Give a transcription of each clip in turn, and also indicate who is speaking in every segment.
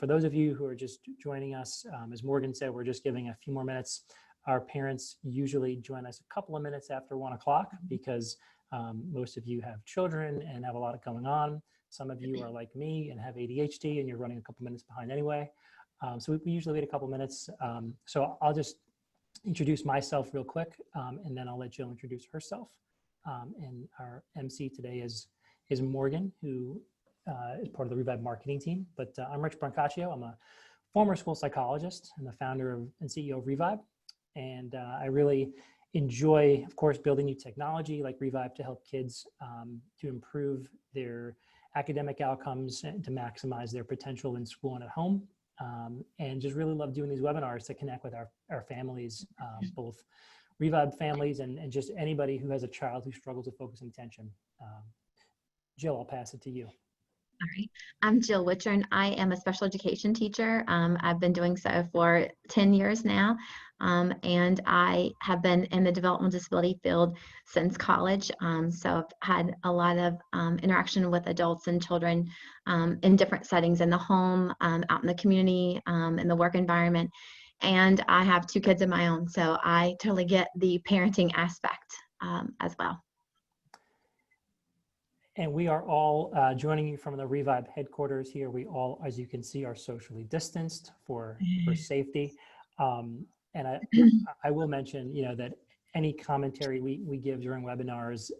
Speaker 1: For those of you who are just joining us, as Morgan said, we're just giving a few more minutes. Our parents usually join us a couple of minutes after 1 o'clock because most of you have children and have a lot going on. Some of you are like me and have ADHD and you're running a couple minutes behind anyway. So we usually wait a couple minutes. So I'll just introduce myself real quick and then I'll let Jill introduce herself. And our MC today is Morgan, who is part of the Revibe marketing team. But I'm Rich Brancaccio. I'm a former school psychologist and the founder and CEO of Revibe. And I really enjoy, of course, building new technology like Revibe to help kids to improve their academic outcomes and to maximize their potential in school and at home. And just really love doing these webinars to connect with our families, both Revibe families and just anybody who has a child who struggles with focus and attention. Jill, I'll pass it to you.
Speaker 2: All right. I'm Jill Wichern. I am a special education teacher. I've been doing so for 10 years now. And I have been in the developmental disability field since college. So I've had a lot of interaction with adults and children in different settings, in the home, out in the community, in the work environment. And I have 2 kids of my own. So I totally get the parenting aspect as well.
Speaker 1: And we are all joining you from the Revibe headquarters here. We all, as you can see, are socially distanced for safety. And I will mention, that any commentary we give during webinars,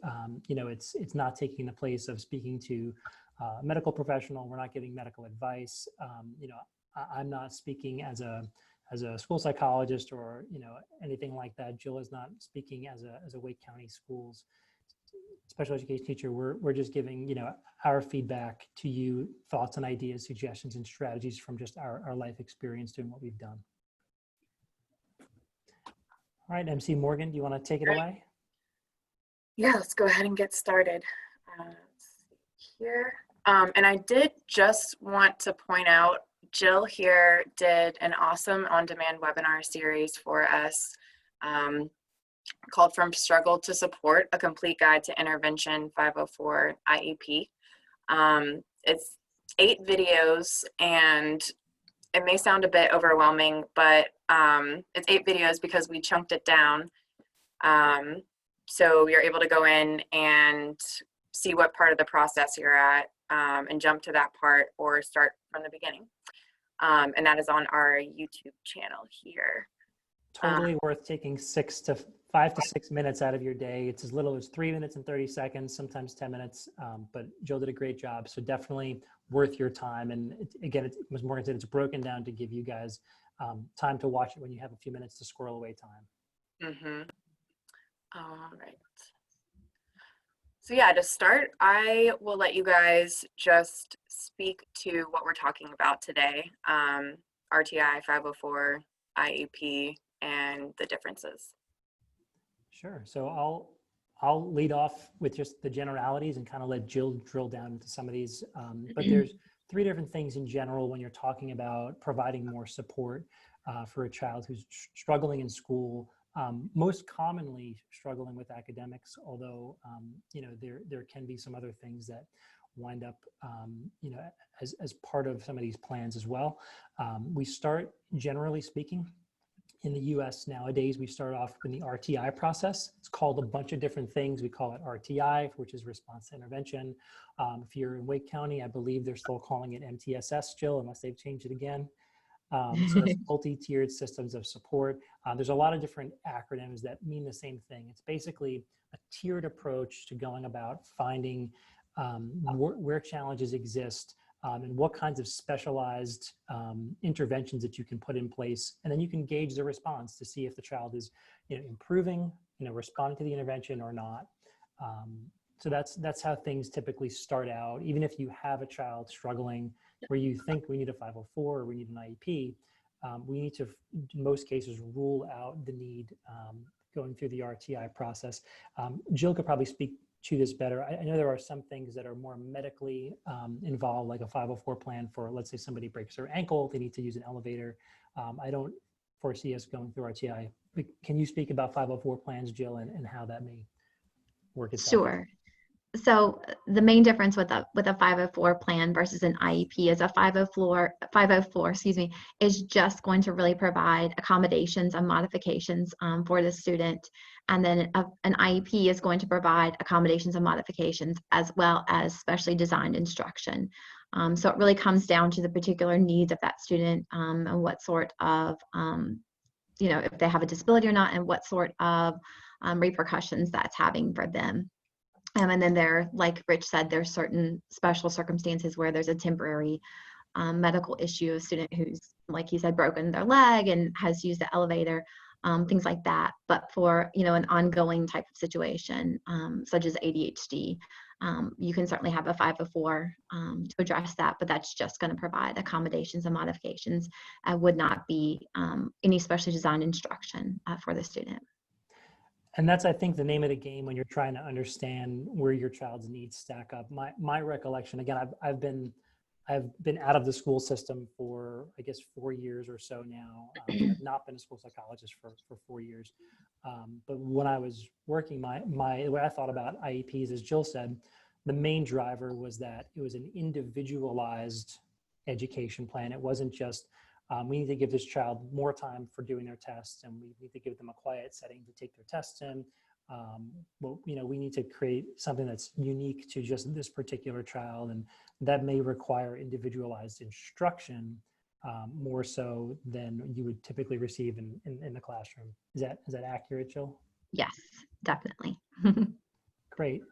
Speaker 1: it's not taking the place of speaking to a medical professional. We're not giving medical advice. I'm not speaking as a school psychologist or anything like that. Jill is not speaking as a Wake County Schools special education teacher. We're just giving our feedback to you, thoughts and ideas, suggestions and strategies from just our life experience doing what we've done. All right, MC Morgan, do you want to take it away?
Speaker 3: Yeah, let's go ahead and get started. Let's see here. And I did just want to point out, Jill here did an awesome on-demand webinar series for us called From Struggle to Support, A Complete Guide to Intervention 504 IEP. It's 8 videos, and it may sound a bit overwhelming, but it's 8 videos because we chunked it down. So you're able to go in and see what part of the process you're at and jump to that part or start from the beginning. And that is on our YouTube channel here.
Speaker 1: Totally worth taking 5 to 6 minutes out of your day. It's as little as 3 minutes and 30 seconds, sometimes 10 minutes, but Jill did a great job. So definitely worth your time. And again, as Morgan said, it's broken down to give you guys time to watch it when you have a few minutes to squirrel away time.
Speaker 3: All right. So yeah, to start, I will let you guys just speak to what we're talking about today, RTI 504, IEP, and the differences.
Speaker 1: Sure. So I'll lead off with just the generalities and kind of let Jill drill down into some of these. But there's 3 different things in general when you're talking about providing more support for a child who's struggling in school, most commonly struggling with academics, although there can be some other things that wind up as part of some of these plans as well. We start, generally speaking, in the US nowadays, we start off in the RTI process. It's called a bunch of different things. We call it RTI, which is response to intervention. If you're in Wake County, I believe they're still calling it MTSS, Jill, unless they've changed it again. So it's multi-tiered systems of support. There's a lot of different acronyms that mean the same thing. It's basically a tiered approach to going about finding where challenges exist, and what kinds of specialized interventions that you can put in place. And then you can gauge the response to see if the child is improving, responding to the intervention or not. So that's how things typically start out. Even if you have a child struggling where you think we need a 504 or we need an IEP, we need to, in most cases, rule out the need going through the RTI process. Jill could probably speak to this better. I know there are some things that are more medically involved, like a 504 plan for, let's say somebody breaks their ankle, they need to use an elevator. I don't foresee us going through RTI. But can you speak about 504 plans, Jill, and how that may work itself?
Speaker 2: Sure. So the main difference with a 504 plan versus an IEP is a 504, excuse me, is just going to really provide accommodations and modifications for the student. And then an IEP is going to provide accommodations and modifications as well as specially designed instruction. So it really comes down to the particular needs of that student and what sort of, if they have a disability or not, and what sort of repercussions that's having for them. And then there, like Rich said, there's certain special circumstances where there's a temporary medical issue, a student who's, like he said, broken their leg and has used the elevator, things like that. But for, an ongoing type of situation, such as ADHD, you can certainly have a 504 to address that, but that's just going to provide accommodations and modifications and would not be any specially designed instruction for the student.
Speaker 1: And that's, I think, the name of the game when you're trying to understand where your child's needs stack up. My recollection, again, I've been out of the school system for, I guess, 4 years or so now. I've not been a school psychologist for 4 years. But when I was working, the way I thought about IEPs, as Jill said, the main driver was that it was an individualized education plan. It wasn't just, we need to give this child more time for doing their tests, and we need to give them a quiet setting to take their tests in. We need to create something that's unique to just this particular child, and that may require individualized instruction more so than you would typically receive in the classroom. Is that accurate, Jill?
Speaker 2: Yes, definitely.
Speaker 1: Great.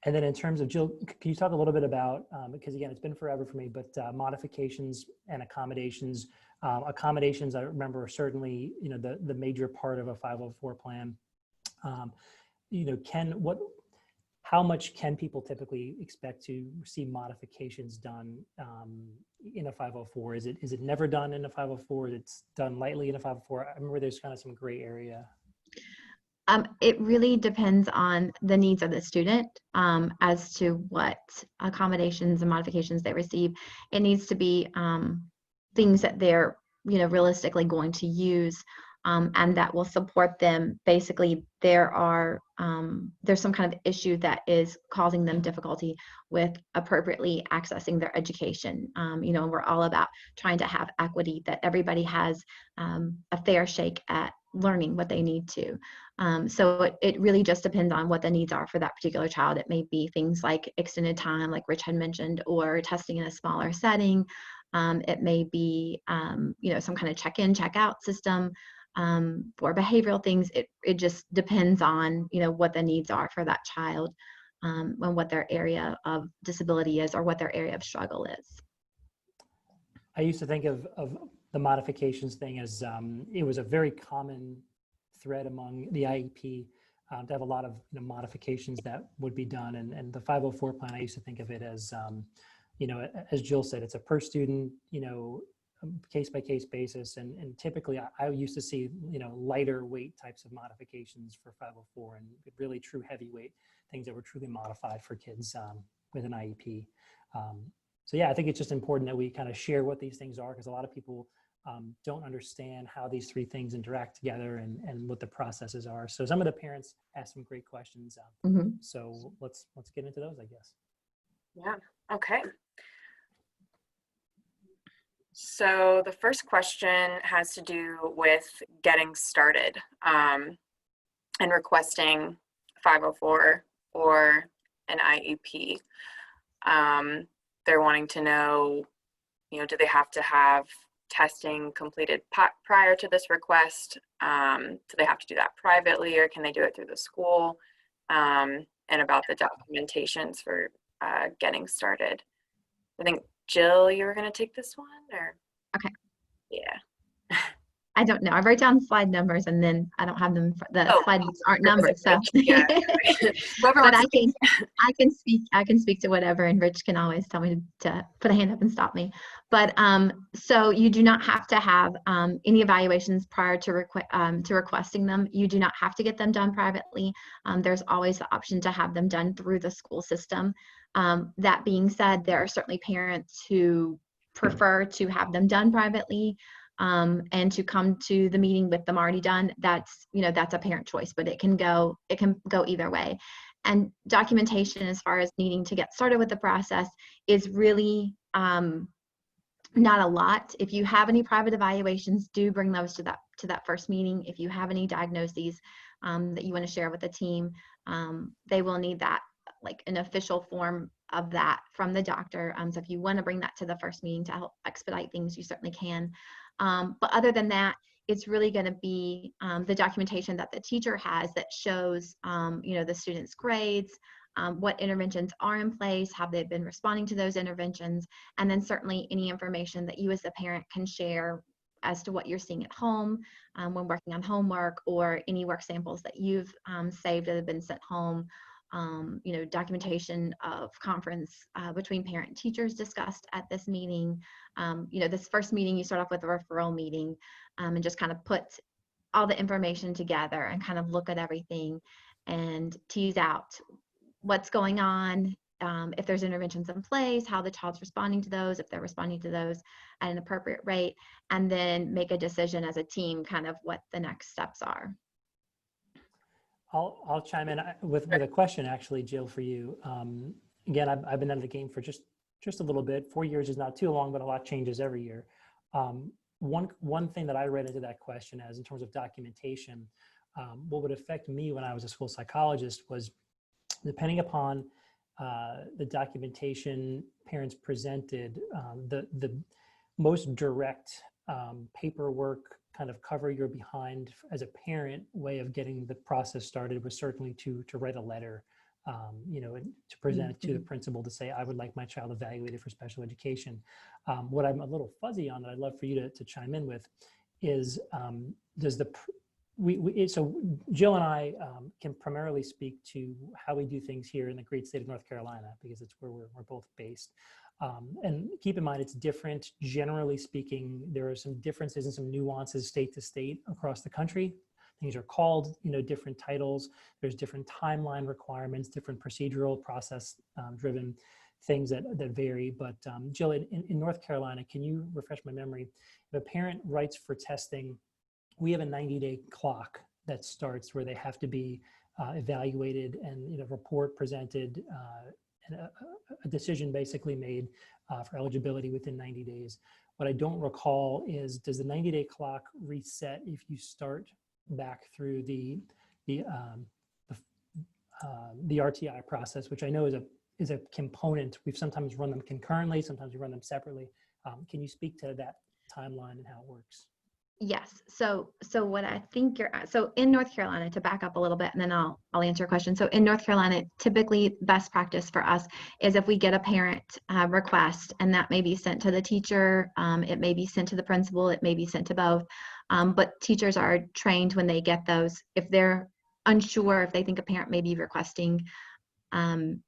Speaker 1: And then in terms of, Jill, can you talk a little bit about, because again, it's been forever for me, but modifications and accommodations. Accommodations, I remember, are certainly, the major part of a 504 plan. How much can people typically expect to see modifications done in a 504? Is it never done in a 504? Is it done lightly in a 504? I remember there's kind of some gray area.
Speaker 2: It really depends on the needs of the student as to what accommodations and modifications they receive. It needs to be things that they're, realistically going to use and that will support them. Basically, there's some kind of issue that is causing them difficulty with appropriately accessing their education. And we're all about trying to have equity, that everybody has a fair shake at learning what they need to. So it really just depends on what the needs are for that particular child. It may be things like extended time, like Rich had mentioned, or testing in a smaller setting. It may be, some kind of check-in, check-out system for behavioral things. It just depends on, what the needs are for that child and what their area of disability is or what their area of struggle is.
Speaker 1: I used to think of the modifications thing as it was a very common thread among the IEP to have a lot of modifications that would be done. And the 504 plan, I used to think of it as, as Jill said, it's a per student, case-by-case basis. And typically I used to see, lighter weight types of modifications for 504 and really true heavyweight things that were truly modified for kids with an IEP. So yeah, I think it's just important that we kind of share what these things are, because a lot of people don't understand how these three things interact together and what the processes are. So some of the parents asked some great questions. So let's get into those, I guess.
Speaker 3: Yeah, okay. So the first question has to do with getting started and requesting 504 or an IEP. They're wanting to know, do they have to have testing completed prior to this request? Do they have to do that privately, or can they do it through the school? And about the documentations for getting started. I think, Jill, you were going to take this one, or?
Speaker 2: Okay.
Speaker 3: Yeah.
Speaker 2: I don't know. I wrote down slide numbers and then I don't have them. Slides aren't numbered, so.
Speaker 3: Yeah.
Speaker 2: But I can speak to whatever, and Rich can always tell me to put a hand up and stop me. But so you do not have to have any evaluations prior to requesting them. You do not have to get them done privately. There's always the option to have them done through the school system. That being said, there are certainly parents who prefer to have them done privately. And to come to the meeting with them already done, that's a parent choice, but it can go either way. And documentation, as far as needing to get started with the process, is really not a lot. If you have any private evaluations, do bring those to that first meeting. If you have any diagnoses that you want to share with the team, they will need that, like an official form of that from the doctor. So if you want to bring that to the first meeting to help expedite things, you certainly can. But other than that, it's really going to be the documentation that the teacher has that shows, the student's grades, what interventions are in place, have they been responding to those interventions, and then certainly any information that you as the parent can share as to what you're seeing at home when working on homework, or any work samples that you've saved that have been sent home. Documentation of conference between parent and teachers discussed at this meeting. This first meeting, you start off with a referral meeting and just kind of put all the information together and kind of look at everything and tease out what's going on, if there's interventions in place, how the child's responding to those, if they're responding to those at an appropriate rate, and then make a decision as a team, kind of what the next steps are.
Speaker 1: I'll chime in with a question, actually, Jill, for you. Again, I've been out of the game for just a little bit. 4 years is not too long, but a lot changes every year. One thing that I read into that question as, in terms of documentation, what would affect me when I was a school psychologist was, depending upon the documentation parents presented, the most direct paperwork, kind of cover your behind as a parent way of getting the process started was certainly to write a letter, and to present it to the principal to say, I would like my child evaluated for special education. What I'm a little fuzzy on that I'd love for you to chime in with is, so Jill and I can primarily speak to how we do things here in the great state of North Carolina, because it's where we're both based. And keep in mind, it's different. Generally speaking, there are some differences and some nuances state to state across the country. Things are called, different titles. There's different timeline requirements, different procedural process driven things that vary. But Jill, in North Carolina, can you refresh my memory? If a parent writes for testing, we have a 90-day clock that starts where they have to be evaluated and report presented, and a decision basically made for eligibility within 90 days. What I don't recall is, does the 90-day clock reset if you start back through the RTI process, which I know is a component. We've sometimes run them concurrently, sometimes we run them separately. Can you speak to that timeline and how it works?
Speaker 2: Yes. So what I think so in North Carolina, to back up a little bit, and then I'll answer your question. So in North Carolina, typically best practice for us is, if we get a parent request, and that may be sent to the teacher, it may be sent to the principal, it may be sent to both. But teachers are trained when they get those, if they're unsure, if they think a parent may be requesting an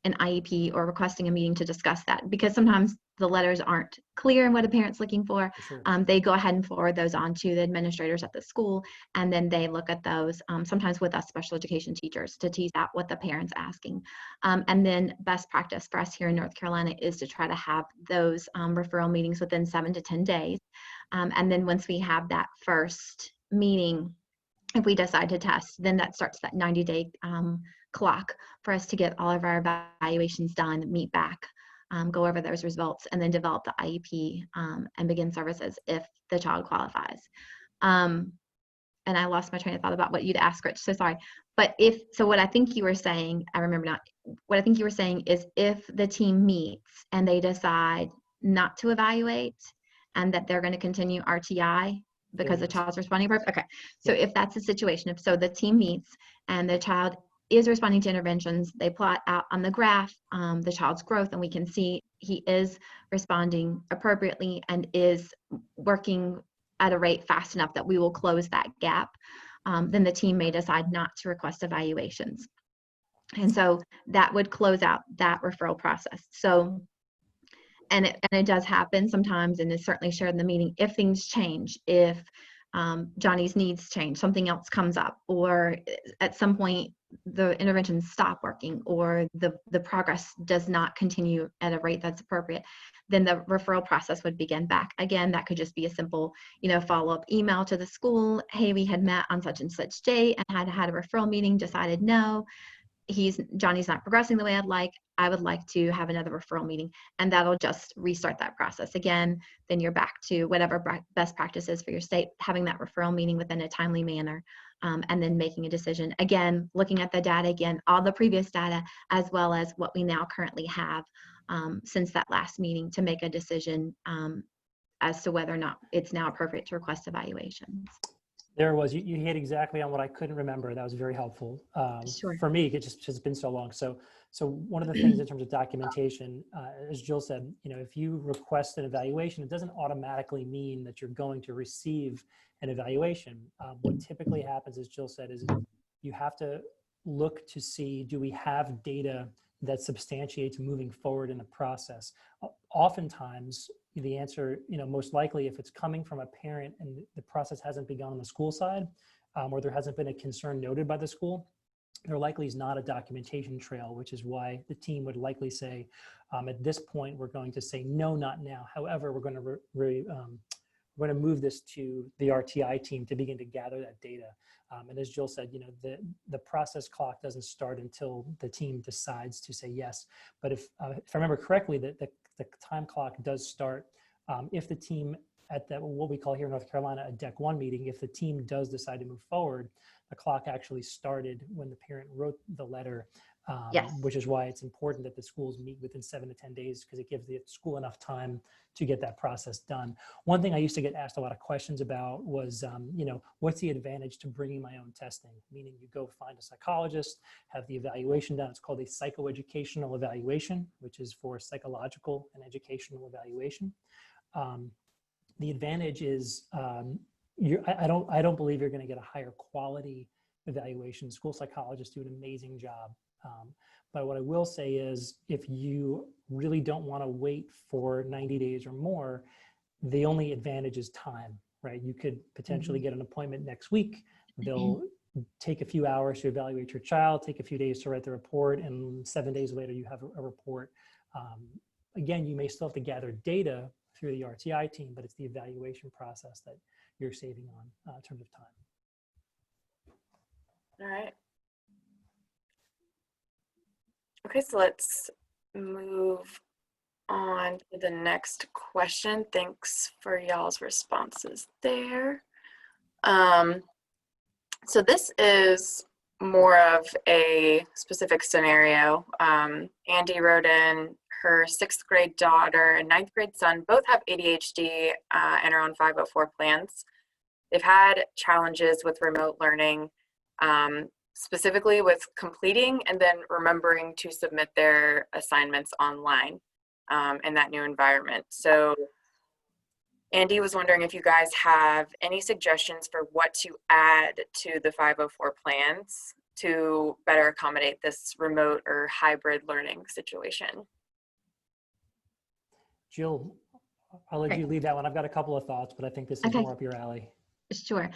Speaker 2: IEP or requesting a meeting to discuss that, because sometimes the letters aren't clear in what a parent's looking for.
Speaker 1: Sure.
Speaker 2: They go ahead and forward those on to the administrators at the school, and then they look at those, sometimes with us special education teachers, to tease out what the parent's asking. And then best practice for us here in North Carolina is to try to have those referral meetings within 7 to 10 days. And then once we have that first meeting, if we decide to test, then that starts that 90-day clock for us to get all of our evaluations done, meet back, go over those results, and then develop the IEP and begin services if the child qualifies. And I lost my train of thought about what you'd ask, Rich, so sorry. But what I think you were saying, I remember not, what I think you were saying is, if the team meets and they decide not to evaluate and that they're going to continue RTI because the child's responding appropriately. Okay, so if that's the situation, if so the team meets and the child is responding to interventions, they plot out on the graph the child's growth, and we can see he is responding appropriately and is working at a rate fast enough that we will close that gap, then the team may decide not to request evaluations. And so that would close out that referral process. So, and it does happen sometimes, and is certainly shared in the meeting, if things change, if Johnny's needs change, something else comes up, or at some point the interventions stop working, or the progress does not continue at a rate that's appropriate, then the referral process would begin back again. That could just be a simple, follow-up email to the school. Hey, we had met on such and such date and had a referral meeting, decided no. Johnny's not progressing the way I'd like. I would like to have another referral meeting, and that'll just restart that process again. Then you're back to whatever best practice is for your state, having that referral meeting within a timely manner, and then making a decision. Again, looking at the data again, all the previous data, as well as what we now currently have since that last meeting, to make a decision as to whether or not it's now appropriate to request evaluations.
Speaker 1: There it was. You hit exactly on what I couldn't remember. That was very helpful.
Speaker 2: Sure.
Speaker 1: For me, it just has been so long. So one of the things in terms of documentation, as Jill said, if you request an evaluation, it doesn't automatically mean that you're going to receive an evaluation. What typically happens, as Jill said, is you have to look to see, do we have data that substantiates moving forward in the process? Oftentimes, the answer, most likely, if it's coming from a parent and the process hasn't begun on the school side, or there hasn't been a concern noted by the school, there likely is not a documentation trail, which is why the team would likely say, at this point, we're going to say, no, not now. However, we're going to move this to the RTI team to begin to gather that data. And as Jill said, the process clock doesn't start until the team decides to say yes. But if I remember correctly, the time clock does start if the team at that, what we call here in North Carolina, a Deck 1 meeting, if the team does decide to move forward, the clock actually started when the parent wrote the letter,
Speaker 2: Yes.
Speaker 1: which is why it's important that the schools meet within 7 to 10 days, because it gives the school enough time to get that process done. One thing I used to get asked a lot of questions about was, what's the advantage to bringing my own testing? Meaning you go find a psychologist, have the evaluation done. It's called a psychoeducational evaluation, which is for psychological and educational evaluation. The advantage is I don't believe you're going to get a higher quality evaluation. School psychologists do an amazing job. But what I will say is, if you really don't want to wait for 90 days or more, the only advantage is time, right? You could potentially get an appointment next week. They'll take a few hours to evaluate your child, take a few days to write the report, and 7 days later you have a report. Again, you may still have to gather data through the RTI team, but it's the evaluation process that you're saving on in terms of time.
Speaker 3: All right. Okay, so let's move on to the next question. Thanks for y'all's responses there. So this is more of a specific scenario. Andy wrote in, her 6th grade daughter and 9th grade son both have ADHD and are on 504 plans. They've had challenges with remote learning, specifically with completing and then remembering to submit their assignments online in that new environment. So Andy was wondering if you guys have any suggestions for what to add to the 504 plans to better accommodate this remote or hybrid learning situation.
Speaker 1: Jill, I'll let you lead that one. I've got a couple of thoughts, but I think this is more up your alley.
Speaker 2: Sure.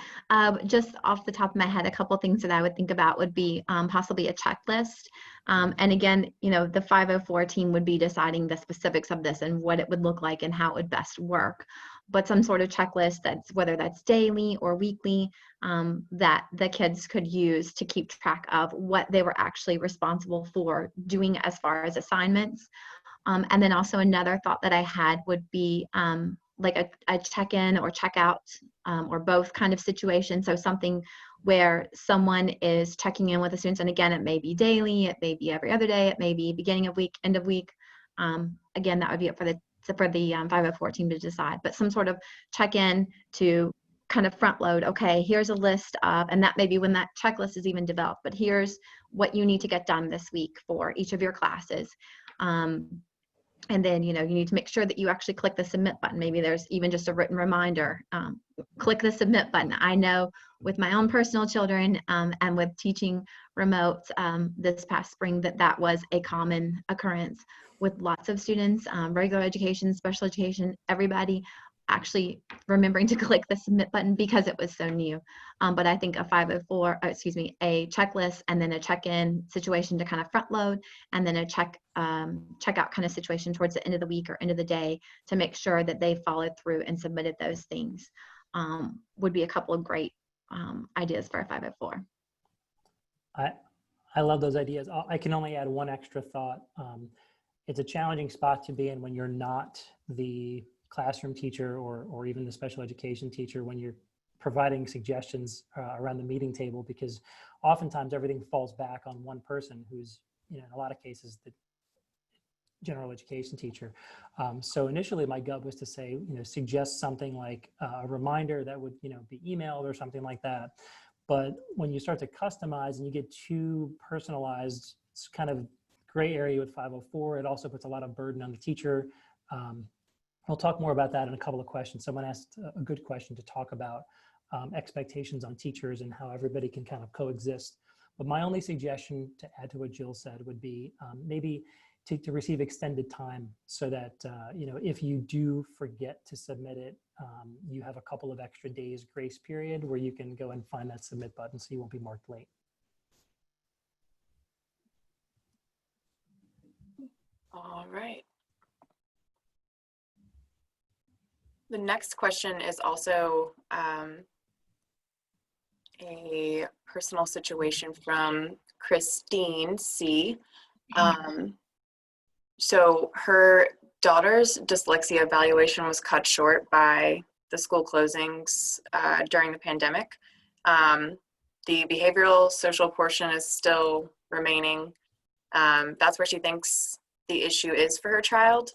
Speaker 2: Just off the top of my head, a couple of things that I would think about would be possibly a checklist. And again, the 504 team would be deciding the specifics of this and what it would look like and how it would best work. But some sort of checklist, that's whether that's daily or weekly, that the kids could use to keep track of what they were actually responsible for doing as far as assignments. And then also another thought that I had would be like a check-in or check-out or both kind of situation. So something where someone is checking in with the students, and again, it may be daily, it may be every other day, it may be beginning of week, end of week. Again, that would be up for the 504 team to decide, but some sort of check-in to kind of front load, okay, here's a list of, and that may be when that checklist is even developed, but here's what you need to get done this week for each of your classes. And then, you need to make sure that you actually click the submit button. Maybe there's even just a written reminder, click the submit button. I know with my own personal children and with teaching remote this past spring that was a common occurrence with lots of students, regular education, special education, everybody actually remembering to click the submit button because it was so new. But I think a a checklist and then a check-in situation to kind of front load, and then a checkout kind of situation towards the end of the week or end of the day to make sure that they followed through and submitted those things would be a couple of great ideas for a 504.
Speaker 1: I love those ideas. I can only add one extra thought. It's a challenging spot to be in when you're not the classroom teacher or even the special education teacher, when you're providing suggestions around the meeting table, because oftentimes everything falls back on one person who's, in a lot of cases, the general education teacher. So initially my gut was to say, suggest something like a reminder that would, be emailed or something like that. But when you start to customize and you get too personalized, it's kind of gray area with 504. It also puts a lot of burden on the teacher. We'll talk more about that in a couple of questions. Someone asked a good question to talk about expectations on teachers and how everybody can kind of coexist. But my only suggestion to add to what Jill said would be maybe to receive extended time, so that if you do forget to submit it, you have a couple of extra days grace period where you can go and find that submit button so you won't be marked late.
Speaker 3: All right. The next question is also a personal situation from Christine C. So her daughter's dyslexia evaluation was cut short by the school closings during the pandemic. The behavioral social portion is still remaining. That's where she thinks the issue is for her child.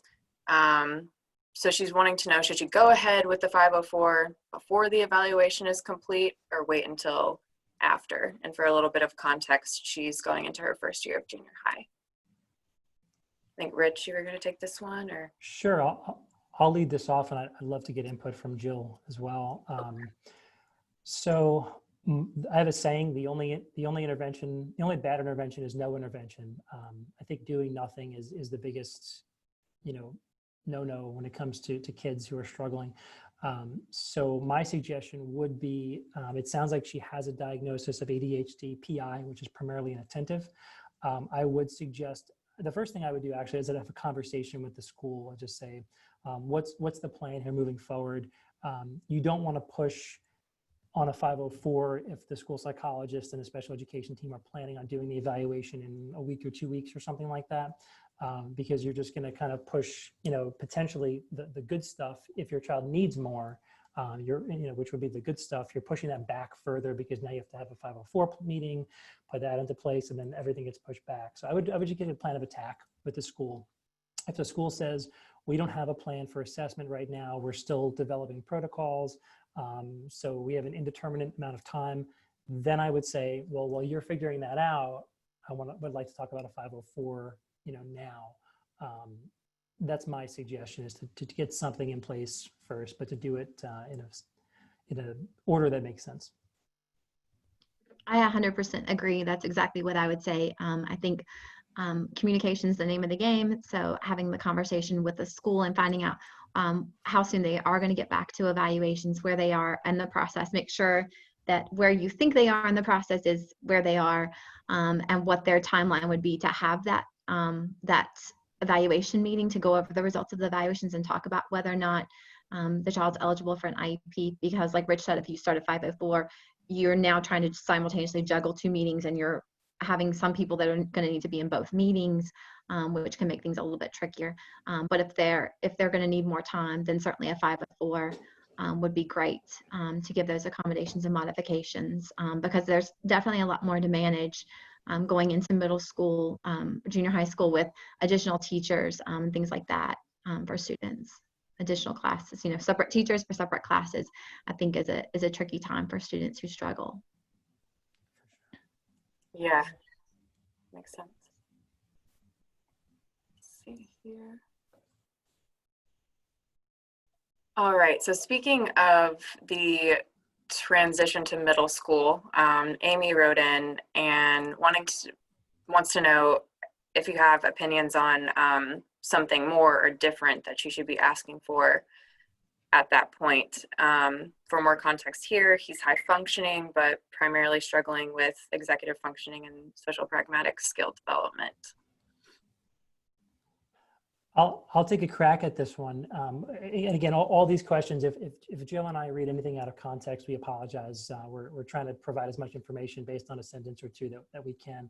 Speaker 3: So she's wanting to know, should she go ahead with the 504 before the evaluation is complete or wait until after? And for a little bit of context, she's going into her first year of junior high. I think, Rich, you were going to take this one, or?
Speaker 1: Sure, I'll lead this off, and I'd love to get input from Jill as well. So I have a saying: the only bad intervention is no intervention. I think doing nothing is the biggest, no when it comes to kids who are struggling. So my suggestion would be, it sounds like she has a diagnosis of ADHD PI, which is primarily inattentive. I would suggest, the first thing I would do actually is to have a conversation with the school and just say, what's the plan here moving forward? You don't want to push on a 504 if the school psychologist and the special education team are planning on doing the evaluation in a week or 2 weeks or something like that, because you're just going to kind of push, potentially the good stuff. If your child needs more, which would be the good stuff, you're pushing that back further, because now you have to have a 504 meeting, put that into place, and then everything gets pushed back. So I would just get a plan of attack with the school. If the school says, we don't have a plan for assessment right now, we're still developing protocols, so we have an indeterminate amount of time, then I would say, well, while you're figuring that out, would like to talk about a 504, now. That's my suggestion, is to get something in place first, but to do it in a order that makes sense.
Speaker 2: I 100% agree. That's exactly what I would say. I think communication is the name of the game. So having the conversation with the school and finding out how soon they are going to get back to evaluations, where they are in the process, make sure that where you think they are in the process is where they are, and what their timeline would be to have that evaluation meeting to go over the results of the evaluations and talk about whether or not the child's eligible for an IEP. Because like Rich said, if you start at 504, you're now trying to simultaneously juggle 2 meetings, and you're having some people that are going to need to be in both meetings, which can make things a little bit trickier. But if they're going to need more time, then certainly a 504 would be great to give those accommodations and modifications, because there's definitely a lot more to manage going into middle school, junior high school, with additional teachers, things like that for students. Additional classes, separate teachers for separate classes, I think is a tricky time for students who struggle.
Speaker 3: Yeah, makes sense. Let's see here. All right, so speaking of the transition to middle school, Amy wrote in and wants to know if you have opinions on something more or different that she should be asking for at that point. For more context here, he's high functioning, but primarily struggling with executive functioning and social pragmatic skill development.
Speaker 1: I'll take a crack at this one. And again, all these questions, if Jill and I read anything out of context, we apologize. We're trying to provide as much information based on a sentence or two that we can.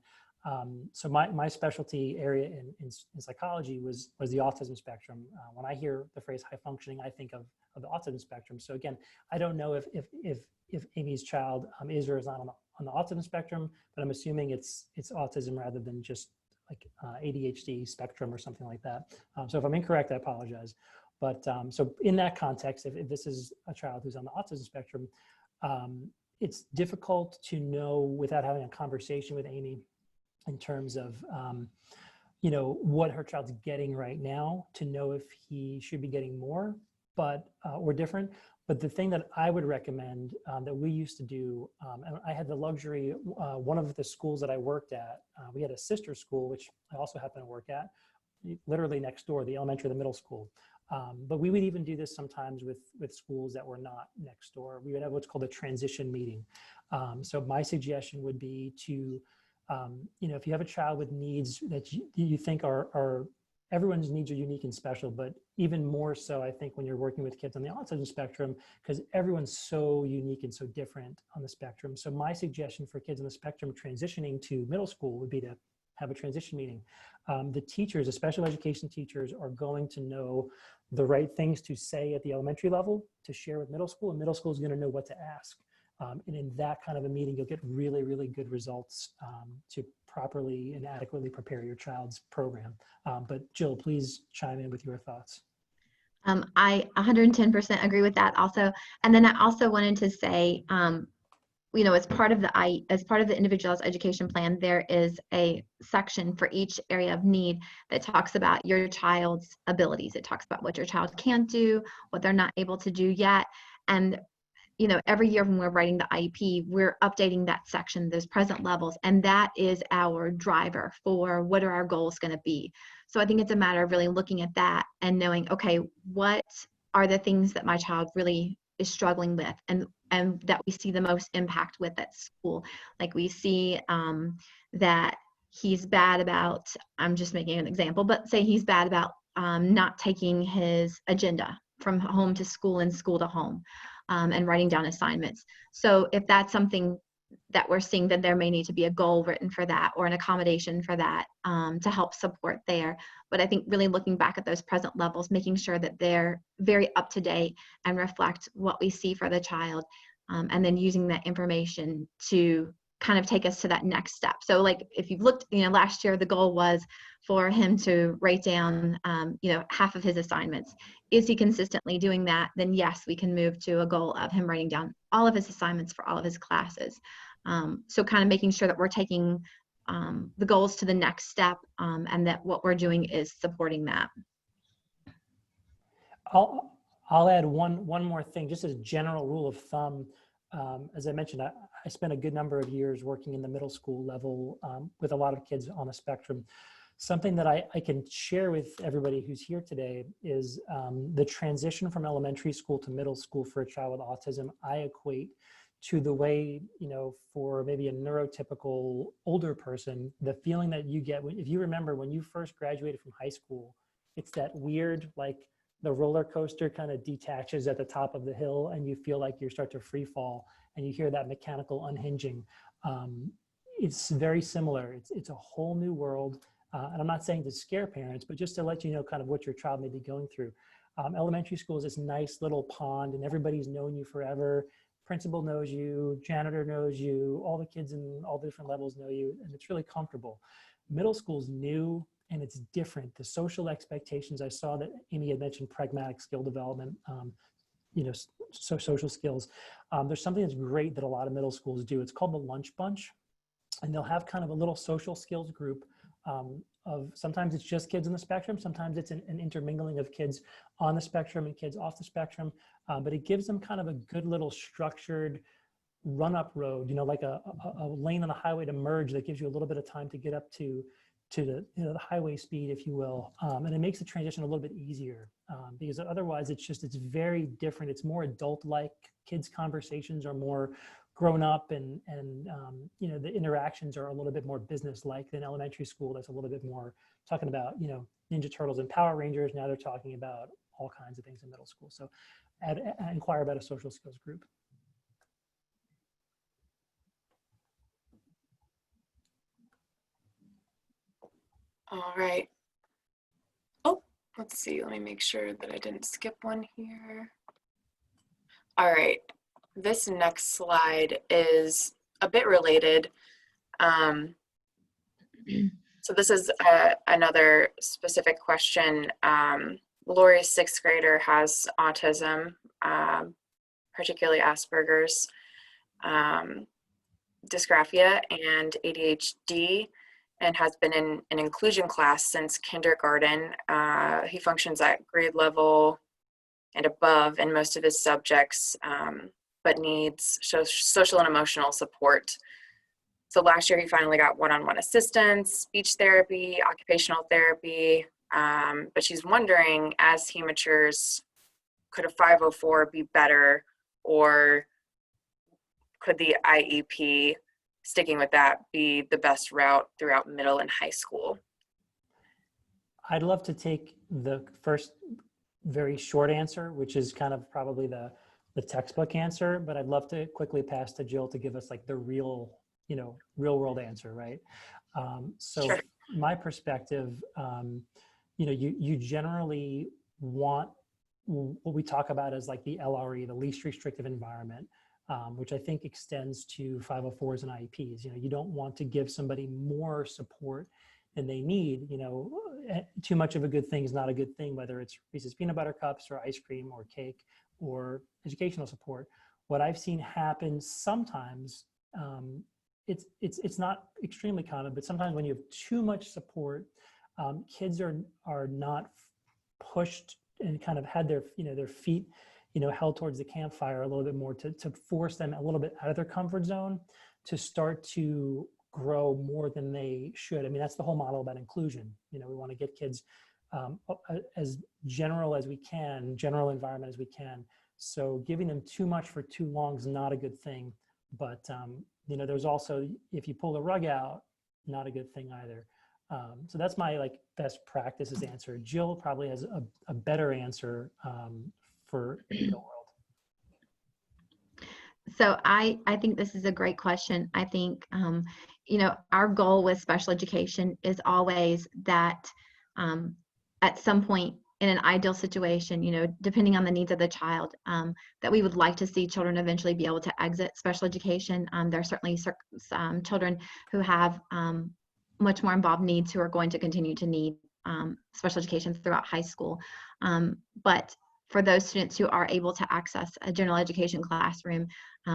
Speaker 1: So my specialty area in psychology was the autism spectrum. When I hear the phrase high functioning, I think of the autism spectrum. So again, I don't know if Amy's child is or is not on the autism spectrum, but I'm assuming it's autism rather than just like ADHD spectrum or something like that. So if I'm incorrect, I apologize. But so in that context, if this is a child who's on the autism spectrum, it's difficult to know without having a conversation with Amy in terms of, you know, what her child's getting right now to know if he should be getting more, but or different. But the thing that I would recommend that we used to do, and I had the luxury, one of the schools that I worked at, we had a sister school, which I also happen to work at, literally next door, the elementary, the middle school. But we would even do this sometimes with schools that were not next door. We would have what's called a transition meeting. So my suggestion would be to, you know, if you have a child with needs that you think are everyone's needs are unique and special, but even more so, I think, when you're working with kids on the autism spectrum, because everyone's so unique and so different on the spectrum. So my suggestion for kids on the spectrum transitioning to middle school would be to have a transition meeting. The teachers, the special education teachers, are going to know the right things to say at the elementary level to share with middle school, and middle school is going to know what to ask. And in that kind of a meeting, you'll get really, really good results to properly and adequately prepare your child's program. But Jill, please chime in with your thoughts.
Speaker 2: I 110% agree with that also. And then I also wanted to say, you know, as part of the individualized education plan, there is a section for each area of need that talks about your child's abilities. It talks about what your child can't do, what they're not able to do yet. And you know, every year when we're writing the IEP, we're updating that section, those present levels, and that is our driver for what are our goals going to be. So I think it's a matter of really looking at that and knowing, okay, what are the things that my child really is struggling with and that we see the most impact with at school. Like we see that he's bad about, I'm just making an example, but say he's bad about not taking his agenda from home to school and school to home. And writing down assignments. So if that's something that we're seeing, then there may need to be a goal written for that or an accommodation for that to help support there. But I think really looking back at those present levels, making sure that they're very up to date and reflect what we see for the child, and then using that information to kind of take us to that next step. So like if you've looked, you know, last year the goal was for him to write down, you know, half of his assignments. Is he consistently doing that? Then yes, we can move to a goal of him writing down all of his assignments for all of his classes. So kind of making sure that we're taking the goals to the next step, and that what we're doing is supporting that.
Speaker 1: I'll add one more thing, just as a general rule of thumb. As I mentioned, I spent a good number of years working in the middle school level with a lot of kids on the spectrum. Something that I can share with everybody who's here today is the transition from elementary school to middle school for a child with autism. I equate to the way, you know, for maybe a neurotypical older person, the feeling that you get if you remember when you first graduated from high school, it's that weird, like the roller coaster kind of detaches at the top of the hill and you feel like you start to free fall and you hear that mechanical unhinging. It's very similar. It's a whole new world. And I'm not saying to scare parents, but just to let you know kind of what your child may be going through. Elementary school is this nice little pond and everybody's known you forever. Principal knows you, janitor knows you, all the kids in all the different levels know you, and it's really comfortable. Middle school is new and it's different. The social expectations, I saw that Amy had mentioned pragmatic skill development, you know, so social skills. There's something that's great that a lot of middle schools do. It's called the lunch bunch, and they'll have kind of a little social skills group of sometimes it's just kids on the spectrum, sometimes it's an intermingling of kids on the spectrum and kids off the spectrum, but it gives them kind of a good little structured run-up road, you know, like a lane on the highway to merge that gives you a little bit of time to get up to the, you know, the highway speed, if you will, and it makes the transition a little bit easier because otherwise it's very different. It's more adult-like. Kids' conversations are more grown up and you know, the interactions are a little bit more business-like than elementary school. That's a little bit more talking about, you know, Ninja Turtles and Power Rangers. Now they're talking about all kinds of things in middle school. So inquire about a social skills group.
Speaker 3: All right. Oh, let's see. Let me make sure that I didn't skip one here. All right. This next slide is a bit related. So this is another specific question. Lori's sixth grader has autism, particularly Asperger's, dysgraphia, and ADHD, and has been in an inclusion class since kindergarten. He functions at grade level and above in most of his subjects, but needs social and emotional support. So last year he finally got one-on-one assistance, speech therapy, occupational therapy, but she's wondering, as he matures, could a 504 be better, or could the IEP, sticking with that, be the best route throughout middle and high school?
Speaker 1: I'd love to take the first very short answer, which is kind of probably the textbook answer, but I'd love to quickly pass to Jill to give us like the real world answer, right? So
Speaker 3: Sure.
Speaker 1: my perspective, you generally want what we talk about as like the LRE, the least restrictive environment, which I think extends to 504s and IEPs. You don't want to give somebody more support than they need. Too much of a good thing is not a good thing, whether it's Reese's peanut butter cups or ice cream or cake or educational support. What I've seen happen sometimes, it's not extremely common, but sometimes when you have too much support, kids are not pushed and kind of had their feet held towards the campfire a little bit more to force them a little bit out of their comfort zone to start to grow more than they should. I mean, that's the whole model about inclusion. We want to get kids as general as we can, general environment as we can. So giving them too much for too long is not a good thing. But there's also, if you pull the rug out, not a good thing either. So that's my best practices answer. Jill probably has a better answer for the world.
Speaker 2: So I think this is a great question. I think, our goal with special education is always that at some point in an ideal situation, depending on the needs of the child, that we would like to see children eventually be able to exit special education. There are certainly children who have much more involved needs who are going to continue to need special education throughout high school. But for those students who are able to access a general education classroom,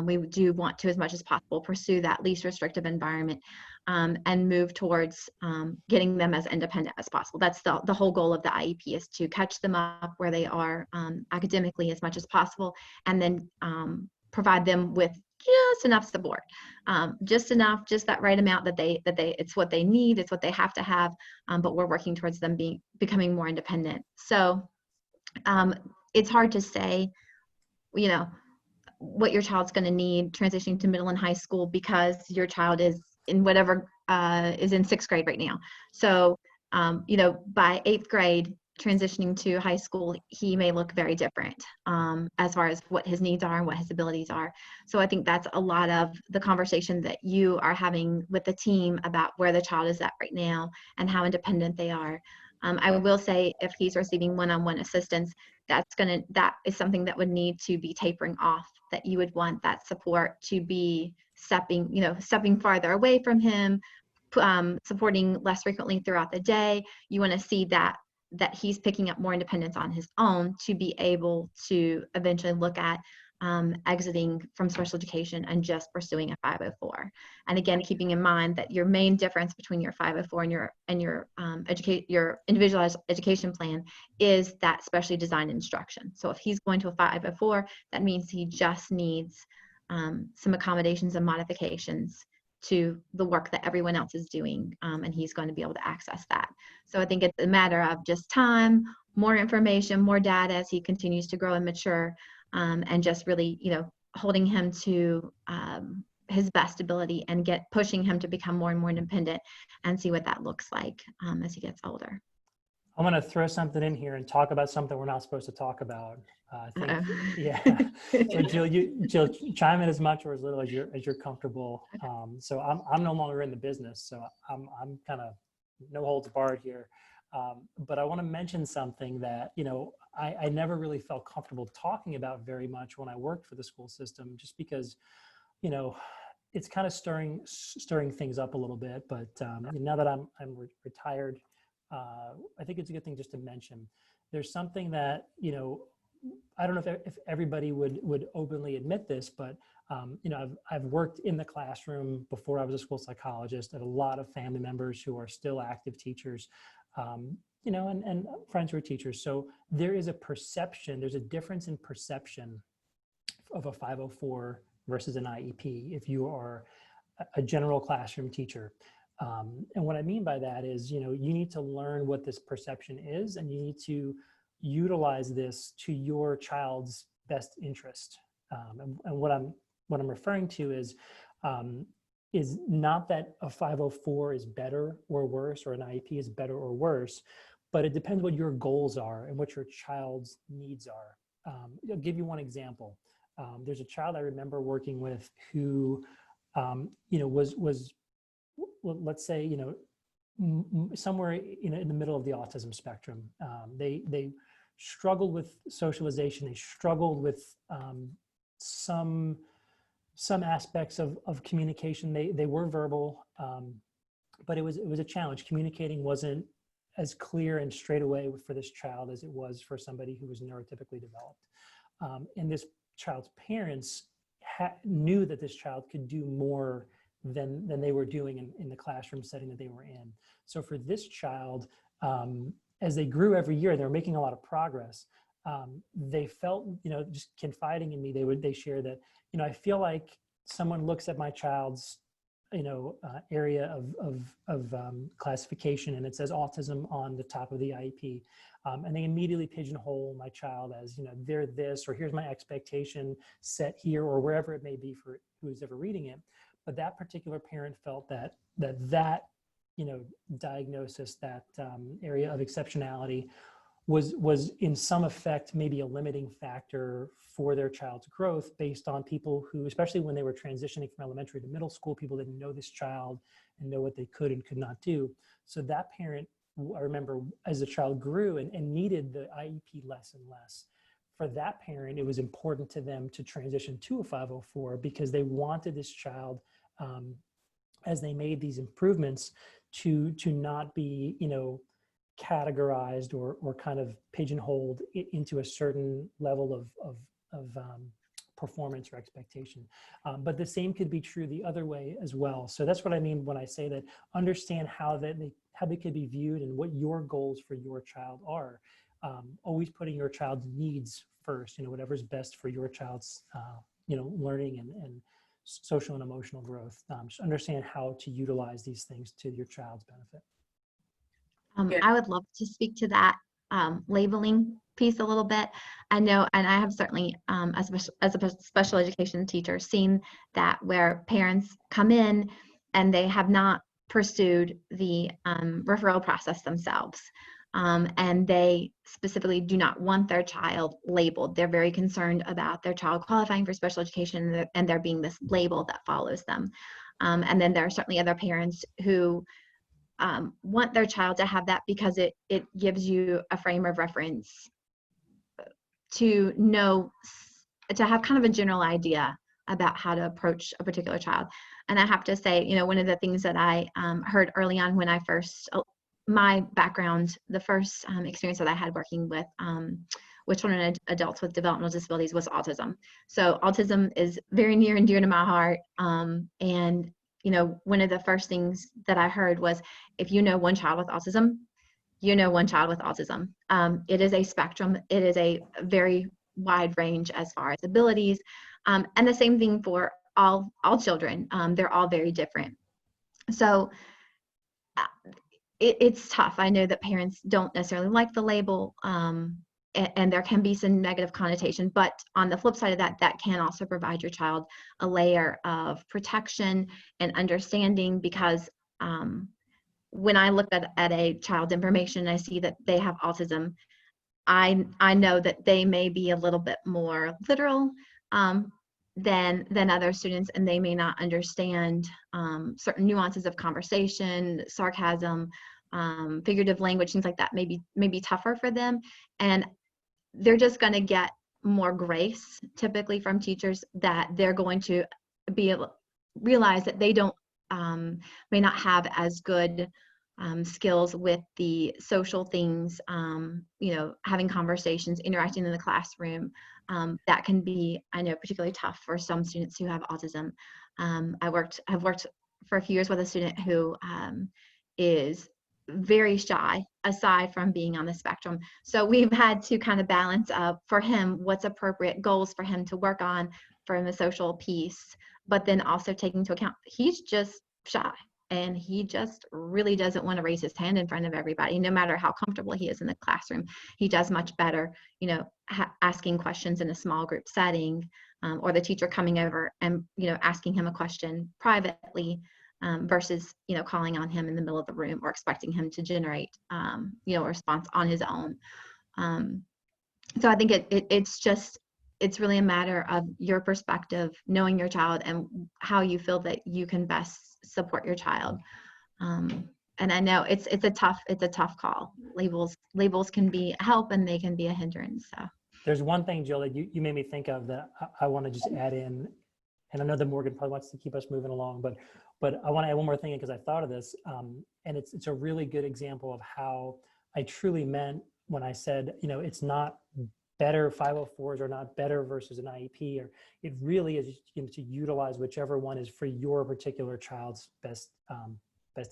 Speaker 2: we do want to, as much as possible, pursue that least restrictive environment and move towards getting them as independent as possible. That's the whole goal of the IEP, is to catch them up where they are academically as much as possible, and then provide them with just enough support, just that right amount that they it's what they need, it's what they have to have, but we're working towards them becoming more independent. So it's hard to say, what your child's going to need transitioning to middle and high school, because your child is in whatever is in sixth grade right now. So, by eighth grade, transitioning to high school, he may look very different as far as what his needs are and what his abilities are. So I think that's a lot of the conversation that you are having with the team about where the child is at right now and how independent they are. I will say, if he's receiving one-on-one assistance, that is something that would need to be tapering off, that you would want that support to be stepping farther away from him, supporting less frequently throughout the day. You want to see that he's picking up more independence on his own to be able to eventually look at exiting from special education and just pursuing a 504. And again, keeping in mind that your main difference between your 504 and your individualized education plan is that specially designed instruction. So if he's going to a 504, that means he just needs some accommodations and modifications to the work that everyone else is doing, and he's going to be able to access that. So I think it's a matter of just time, more information, more data as he continues to grow and mature, and just really, holding him to his best ability and pushing him to become more and more independent, and see what that looks like as he gets older.
Speaker 1: I'm going to throw something in here and talk about something we're not supposed to talk about. I think, yeah. So Jill, chime in as much or as little as you're comfortable. So I'm no longer in the business, so I'm kind of no holds barred here. But I want to mention something that, I never really felt comfortable talking about very much when I worked for the school system, just because, it's kind of stirring things up a little bit. But now that I'm retired, I think it's a good thing just to mention. There's something that, I don't know if everybody would openly admit this, but I've worked in the classroom before I was a school psychologist, and a lot of family members who are still active teachers, and friends who are teachers. So there is a perception, there's a difference in perception of a 504 versus an IEP if you are a general classroom teacher. And what I mean by that is, you need to learn what this perception is, and you need to utilize this to your child's best interest. And what I'm referring to is not that a 504 is better or worse, or an IEP is better or worse, but it depends what your goals are and what your child's needs are. I'll give you one example. There's a child I remember working with who, was, let's say, somewhere in the middle of the autism spectrum. They struggled with socialization. They struggled with some aspects of communication. They were verbal, but it was a challenge. Communicating wasn't as clear and straight away for this child as it was for somebody who was neurotypically developed. And this child's parents knew that this child could do more than they were doing in the classroom setting that they were in. So for this child, as they grew every year, they were making a lot of progress. They felt, just confiding in me, they share that, I feel like someone looks at my child's, area of classification, and it says autism on the top of the IEP. And they immediately pigeonhole my child as, they're this, or here's my expectation set here, or wherever it may be for who's ever reading it. But that particular parent felt that diagnosis, that area of exceptionality was in some effect maybe a limiting factor for their child's growth, based on people who, especially when they were transitioning from elementary to middle school, people didn't know this child and know what they could and could not do. So that parent, I remember, as the child grew and needed the IEP less and less, for that parent, it was important to them to transition to a 504 because they wanted this child, as they made these improvements, to not be, categorized or kind of pigeonholed into a certain level of performance or expectation. But the same could be true the other way as well. So that's what I mean when I say that. Understand how they could be viewed and what your goals for your child are. Always putting your child's needs first, whatever's best for your child's, learning and social and emotional growth. Just understand how to utilize these things to your child's benefit.
Speaker 2: I would love to speak to that labeling piece a little bit. I know, and I have certainly, as a special education teacher, seen that where parents come in and they have not pursued the referral process themselves. And they specifically do not want their child labeled. They're very concerned about their child qualifying for special education and there being this label that follows them. And then there are certainly other parents who want their child to have that because it gives you a frame of reference to know, to have kind of a general idea about how to approach a particular child. And I have to say, one of the things that I heard early on when I first, my background, the first experience that I had working with children and adults with developmental disabilities was autism. So autism is very near and dear to my heart. And one of the first things that I heard was, if you know one child with autism, you know one child with autism. It is a spectrum. It is a very wide range as far as abilities. And the same thing for all children. They're all very different. So it's tough. I know that parents don't necessarily like the label, and there can be some negative connotation, but on the flip side of that, that can also provide your child a layer of protection and understanding, because when I look at a child's information and I see that they have autism, I know that they may be a little bit more literal than other students, and they may not understand certain nuances of conversation, sarcasm, figurative language, things like that may be tougher for them. And they're just going to get more grace typically from teachers, that they're going to be able realize that they don't may not have as good skills with the social things, having conversations, interacting in the classroom. That can be, I know, particularly tough for some students who have autism. I've worked for a few years with a student who is very shy, aside from being on the spectrum. So we've had to kind of balance up for him what's appropriate goals for him to work on from a social piece, but then also taking into account he's just shy and he just really doesn't want to raise his hand in front of everybody, no matter how comfortable he is in the classroom. He does much better, asking questions in a small group setting, or the teacher coming over and, asking him a question privately, versus, calling on him in the middle of the room or expecting him to generate, a response on his own. So I think it's really a matter of your perspective, knowing your child and how you feel that you can best support your child. And I know it's a tough call. Labels can be a help and they can be a hindrance. So
Speaker 1: There's one thing, Jill, that you made me think of that I want to just add in, and I know that Morgan probably wants to keep us moving along, but I want to add one more thing because I thought of this, and it's a really good example of how I truly meant when I said, it's not better 504s are not better versus an IEP, or it really is to utilize whichever one is for your particular child's best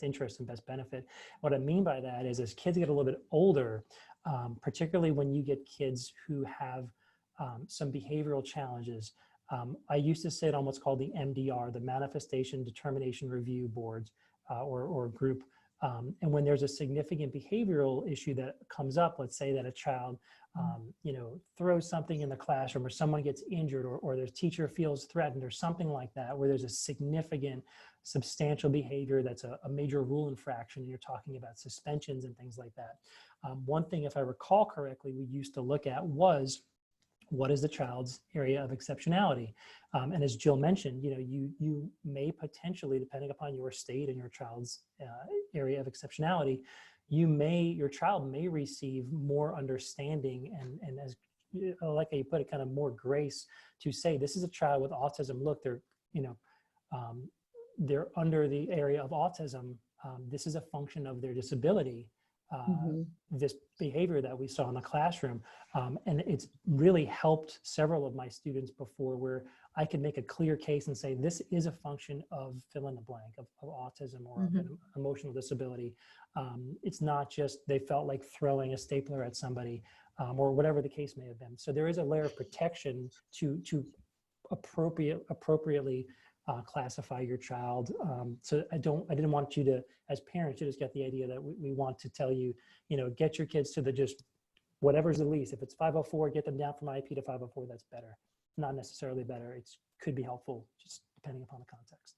Speaker 1: interest and best benefit. What I mean by that is, as kids get a little bit older, particularly when you get kids who have some behavioral challenges, I used to sit on what's called the MDR, the Manifestation Determination Review Boards, or group. And when there's a significant behavioral issue that comes up, let's say that a child, throws something in the classroom, or someone gets injured, or their teacher feels threatened, or something like that, where there's a significant, substantial behavior that's a major rule infraction, and you're talking about suspensions and things like that. One thing, if I recall correctly, we used to look at was, what is the child's area of exceptionality? And as Jill mentioned, you may potentially, depending upon your state and your child's area of exceptionality, your child may receive more understanding and as like you put it, kind of more grace to say, this is a child with autism. Look, they're under the area of autism. This is a function of their disability. This behavior that we saw in the classroom. And it's really helped several of my students before, where I could make a clear case and say, this is a function of fill in the blank of autism or of an emotional disability. It's not just they felt like throwing a stapler at somebody, or whatever the case may have been. So there is a layer of protection to appropriately classify your child. So I didn't want you to, as parents, to just get the idea that we want to tell you, get your kids to the just whatever's the least. If it's 504, get them down from IEP to 504, that's better. Not necessarily better. It could be helpful, just depending upon the context.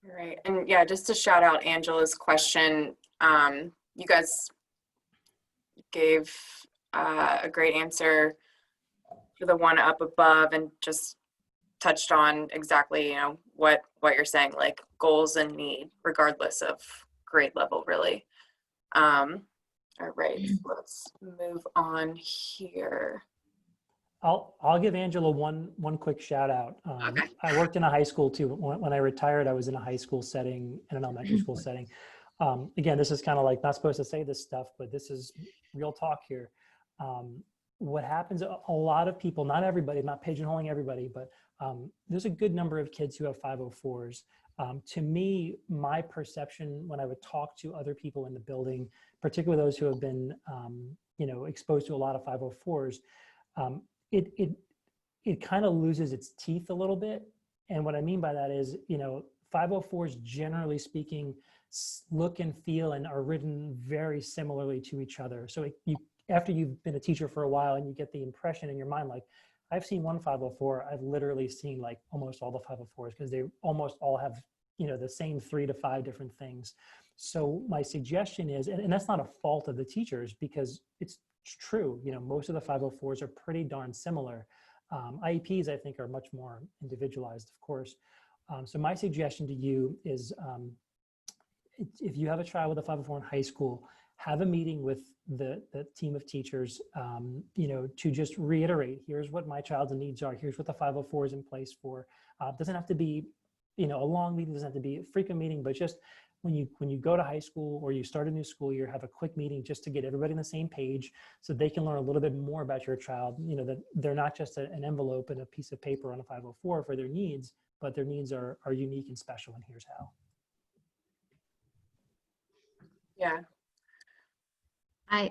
Speaker 3: Right. And yeah, just to shout out Angela's question, you guys gave a great answer for the one up above, and just touched on exactly, what you're saying, like goals and need, regardless of grade level, really. All right, let's move on here.
Speaker 1: I'll give Angela one quick shout out.
Speaker 3: Okay.
Speaker 1: I worked in a high school too. When I retired, I was in a high school setting and an elementary school setting. Again, this is kind of like not supposed to say this stuff, but this is real talk here. What happens, a lot of people, not everybody, I'm not pigeonholing everybody, but there's a good number of kids who have 504s. To me, my perception when I would talk to other people in the building, particularly those who have been, exposed to a lot of 504s, it kind of loses its teeth a little bit. And what I mean by that is, 504s, generally speaking, look and feel and are written very similarly to each other. So after you've been a teacher for a while and you get the impression in your mind, like, I've seen one 504, I've literally seen like almost all the 504s, because they almost all have, the same 3 to 5 different things. So my suggestion is, and that's not a fault of the teachers, because it's true, most of the 504s are pretty darn similar. IEPs, I think, are much more individualized, of course. So my suggestion to you is, if you have a child with a 504 in high school, have a meeting with the team of teachers, to just reiterate, here's what my child's needs are. Here's what the 504 is in place for. Doesn't have to be, a long meeting, doesn't have to be a frequent meeting, but just when you go to high school or you start a new school year, have a quick meeting just to get everybody on the same page so they can learn a little bit more about your child, that they're not just an envelope and a piece of paper on a 504 for their needs, but their needs are unique and special, and here's how.
Speaker 3: Yeah.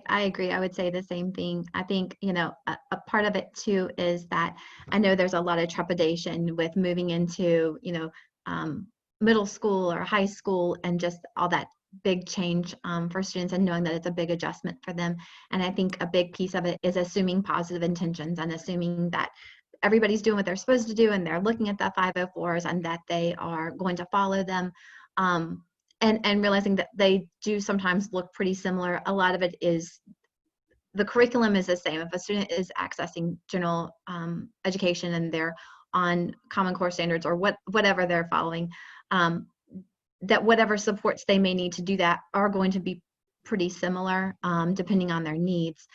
Speaker 2: I agree. I would say the same thing. I think, a part of it too is that I know there's a lot of trepidation with moving into, middle school or high school and just all that big change for students and knowing that it's a big adjustment for them. And I think a big piece of it is assuming positive intentions and assuming that everybody's doing what they're supposed to do and they're looking at the 504s and that they are going to follow them. And realizing that they do sometimes look pretty similar. A lot of it is the curriculum is the same. If a student is accessing general education and they're on Common Core standards or whatever they're following, that whatever supports they may need to do that are going to be pretty similar depending on their needs.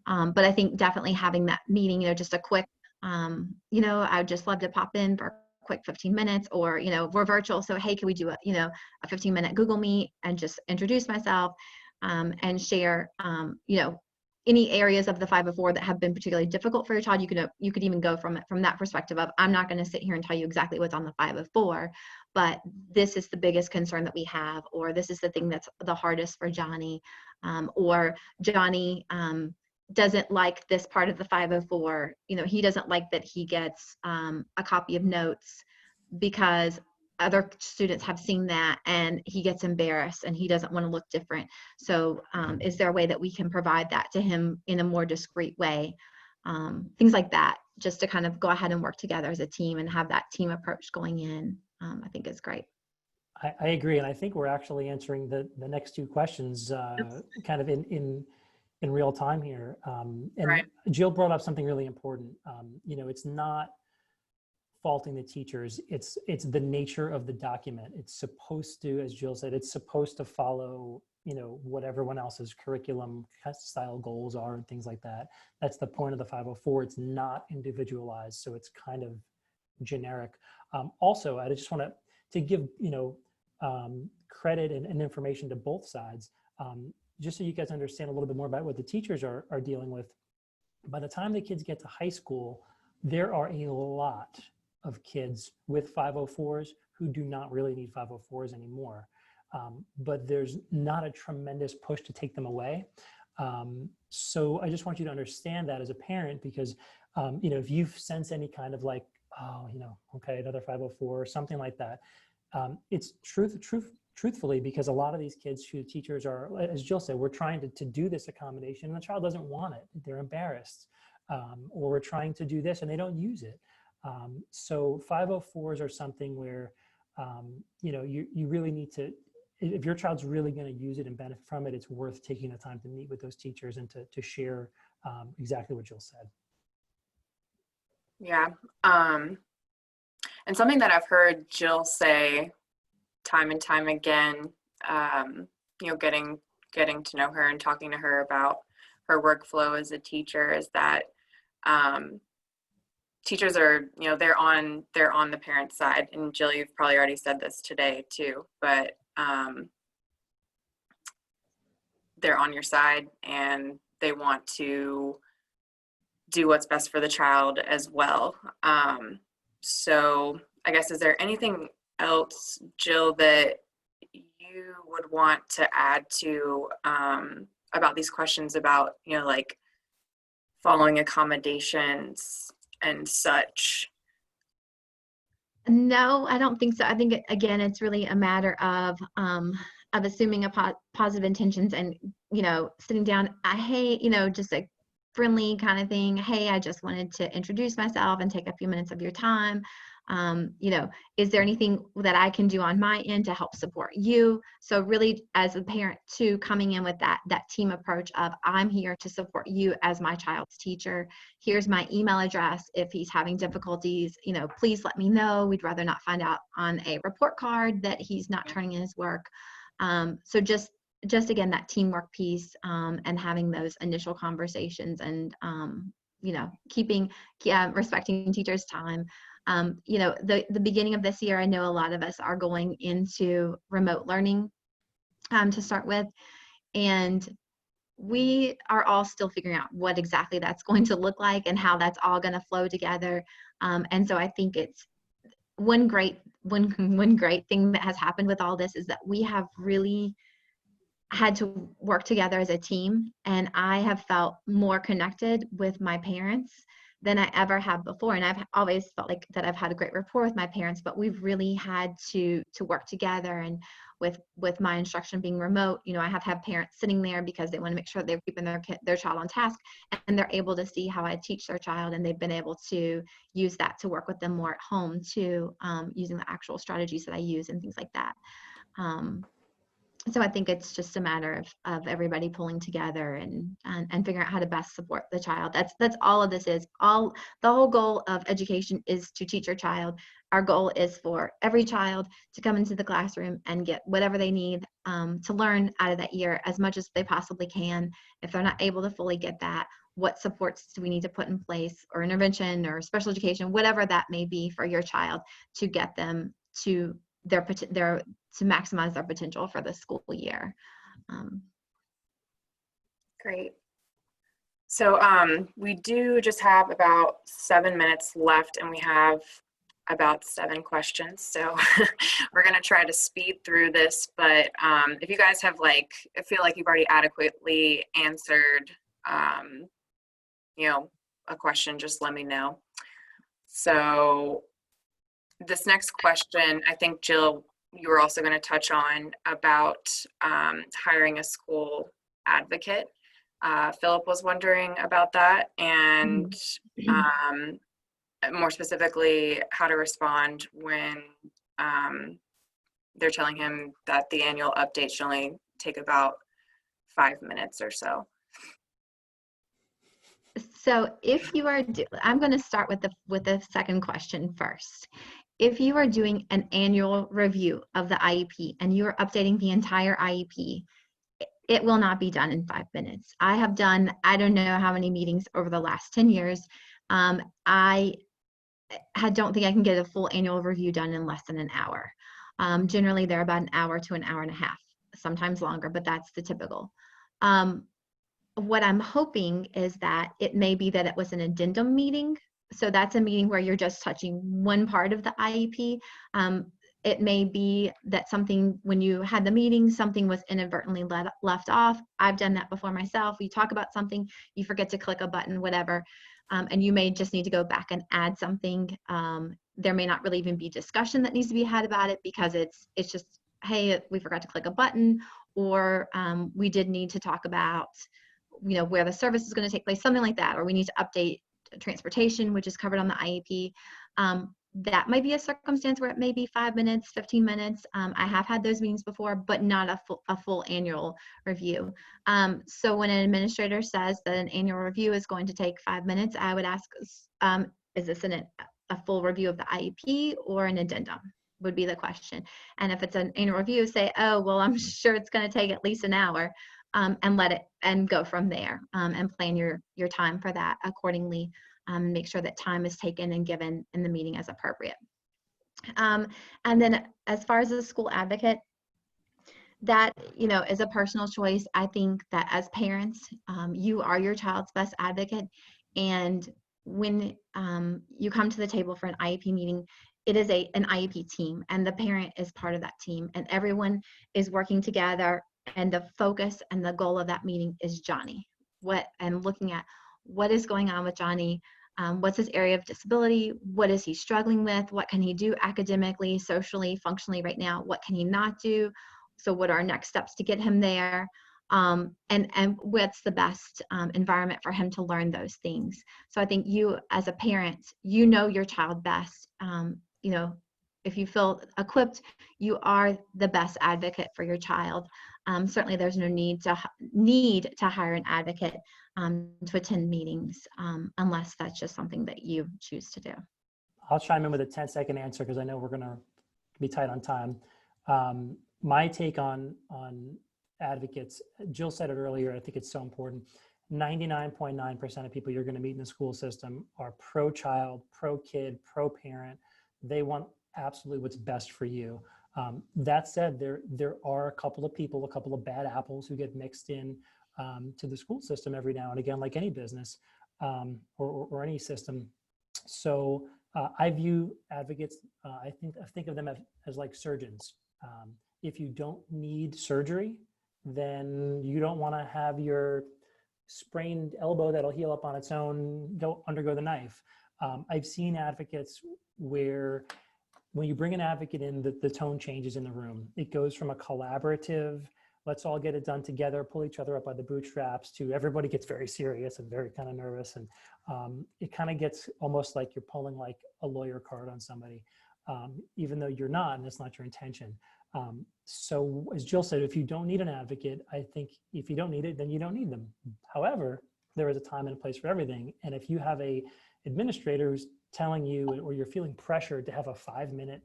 Speaker 2: But I think definitely having that meeting, just a quick, I'd just love to pop in for quick 15 minutes or, we're virtual. So, hey, can we do a 15-minute Google Meet and just introduce myself and share, any areas of the 504 that have been particularly difficult for your child. You could even go from that perspective of, I'm not going to sit here and tell you exactly what's on the 504, but this is the biggest concern that we have, or this is the thing that's the hardest for Johnny, or Johnny doesn't like this part of the 504. He doesn't like that he gets a copy of notes because other students have seen that and he gets embarrassed and he doesn't want to look different. So is there a way that we can provide that to him in a more discreet way? Things like that, just to kind of go ahead and work together as a team and have that team approach going in, I think is great.
Speaker 1: I agree. And I think we're actually answering the next two questions kind of in real time here. And
Speaker 3: Right.
Speaker 1: Jill brought up something really important. It's not faulting the teachers. It's the nature of the document. It's supposed to, as Jill said, it's supposed to follow, what everyone else's curriculum style goals are and things like that. That's the point of the 504. It's not individualized. So it's kind of generic. Also, I just want to give, credit and information to both sides. Just so you guys understand a little bit more about what the teachers are dealing with. By the time the kids get to high school, there are a lot of kids with 504s who do not really need 504s anymore. But there's not a tremendous push to take them away. So I just want you to understand that as a parent, because, if you sense any kind of like, okay, another 504 or something like that, it's truthfully, because a lot of these kids who teachers are, as Jill said, we're trying to do this accommodation and the child doesn't want it. They're embarrassed. Or we're trying to do this and they don't use it. So 504s are something where, you really need to, if your child's really going to use it and benefit from it, it's worth taking the time to meet with those teachers and to share exactly what Jill said.
Speaker 3: Yeah. And something that I've heard Jill say time and time again, getting to know her and talking to her about her workflow as a teacher is that teachers are, they're on the parent side. And Jill, you've probably already said this today too, but they're on your side and they want to do what's best for the child as well. So I guess, is there anything else, Jill, that you would want to add to about these questions about, like following accommodations and such?
Speaker 2: No, I don't think so. I think, again, it's really a matter of assuming positive intentions and, sitting down, hey, just a friendly kind of thing. Hey, I just wanted to introduce myself and take a few minutes of your time. Is there anything that I can do on my end to help support you? So really, as a parent too, coming in with that team approach of, I'm here to support you as my child's teacher. Here's my email address. If he's having difficulties, please let me know. We'd rather not find out on a report card that he's not turning in his work. So just again, that teamwork piece, and having those initial conversations, and keeping respecting teachers' time. The beginning of this year, I know a lot of us are going into remote learning to start with, and we are all still figuring out what exactly that's going to look like and how that's all going to flow together. And so I think it's one great thing that has happened with all this is that we have really had to work together as a team, and I have felt more connected with my parents than I ever have before. And I've always felt like that I've had a great rapport with my parents, but we've really had to work together. And with my instruction being remote, I have had parents sitting there because they want to make sure they're keeping their child on task, and they're able to see how I teach their child, and they've been able to use that to work with them more at home too, using the actual strategies that I use and things like that. So I think it's just a matter of everybody pulling together and figuring out how to best support the child. That's all of this is. The whole goal of education is to teach your child. Our goal is for every child to come into the classroom and get whatever they need to learn out of that year as much as they possibly can. If they're not able to fully get that, what supports do we need to put in place, or intervention or special education, whatever that may be for your child, to get them to to maximize their potential for the school year.
Speaker 3: Great. So we do just have about 7 minutes left, and we have about 7 questions. So we're going to try to speed through this, but if you guys have feel like you've already adequately answered, a question, just let me know. So this next question, I think, Jill, you were also going to touch on about hiring a school advocate. Philip was wondering about that, and more specifically, how to respond when they're telling him that the annual update should only take about 5 minutes or so.
Speaker 2: So if you are, I'm going to start with the second question first. If you are doing an annual review of the IEP and you are updating the entire IEP, it will not be done in 5 minutes. I have done, I don't know how many meetings over the last 10 years. I don't think I can get a full annual review done in less than an hour. Generally, they're about an hour to an hour and a half, sometimes longer, but that's the typical. What I'm hoping is that it may be that it was an addendum meeting. So that's a meeting where you're just touching one part of the IEP. It may be that something, when you had the meeting, something was inadvertently left off. I've done that before myself. You talk about something, you forget to click a button, whatever, and you may just need to go back and add something. There may not really even be discussion that needs to be had about it, because it's just, hey, we forgot to click a button, or we did need to talk about, where the service is going to take place, something like that, or we need to update transportation, which is covered on the IEP. That might be a circumstance where it may be 5 minutes, 15 minutes. I have had those meetings before, but not a full annual review. So when an administrator says that an annual review is going to take 5 minutes, I would ask, is this a full review of the IEP or an addendum, would be the question. And if it's an annual review, say, oh, well, I'm sure it's going to take at least an hour. And let it, and go from there, and plan your time for that accordingly. Make sure that time is taken and given in the meeting as appropriate. And then as far as the school advocate, that is a personal choice. I think that as parents, you are your child's best advocate, and when you come to the table for an IEP meeting, it is an IEP team, and the parent is part of that team, and everyone is working together. And the focus and the goal of that meeting is Johnny. And looking at what is going on with Johnny, what's his area of disability, what is he struggling with, what can he do academically, socially, functionally right now, what can he not do, so what are our next steps to get him there, and what's the best environment for him to learn those things. So I think you as a parent, your child best. If you feel equipped, you are the best advocate for your child. Certainly there's no need to hire an advocate to attend meetings, unless that's just something that you choose to do.
Speaker 1: I'll chime in with a 10-second answer because I know we're going to be tight on time. my take on advocates, Jill said it earlier, I think it's so important. 99.9% of people you're going to meet in the school system are pro-child, pro-kid, pro-parent. They want absolutely what's best for you. That said, there are a couple of people, a couple of bad apples who get mixed in to the school system every now and again, like any business or any system. So I view advocates, I think of them as like surgeons. If you don't need surgery, then you don't want to have your sprained elbow that'll heal up on its own undergo the knife. I've seen advocates where when you bring an advocate in, the tone changes in the room. It goes from a collaborative, let's all get it done together, pull each other up by the bootstraps, to everybody gets very serious and very kind of nervous. And it kind of gets almost like you're pulling like a lawyer card on somebody, even though you're not, and that's not your intention. So as Jill said, if you don't need an advocate, I think if you don't need it, then you don't need them. However, there is a time and a place for everything. And if you have a administrator who's telling you, or you're feeling pressured to have a 5-minute,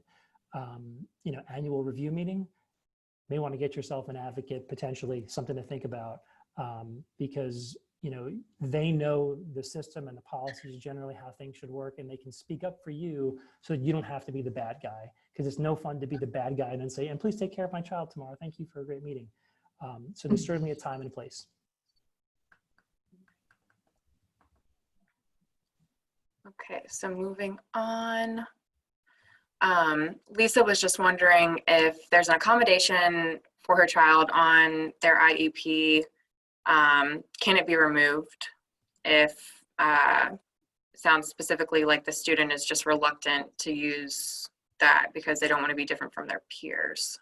Speaker 1: annual review meeting, you may want to get yourself an advocate, potentially something to think about, because they know the system and the policies, generally how things should work, and they can speak up for you so that you don't have to be the bad guy, because it's no fun to be the bad guy and then say, and please take care of my child tomorrow. Thank you for a great meeting. So there's certainly a time and place.
Speaker 3: Okay, so moving on. Lisa was just wondering if there's an accommodation for her child on their IEP. Can it be removed if sounds specifically like the student is just reluctant to use that because they don't want to be different from their peers?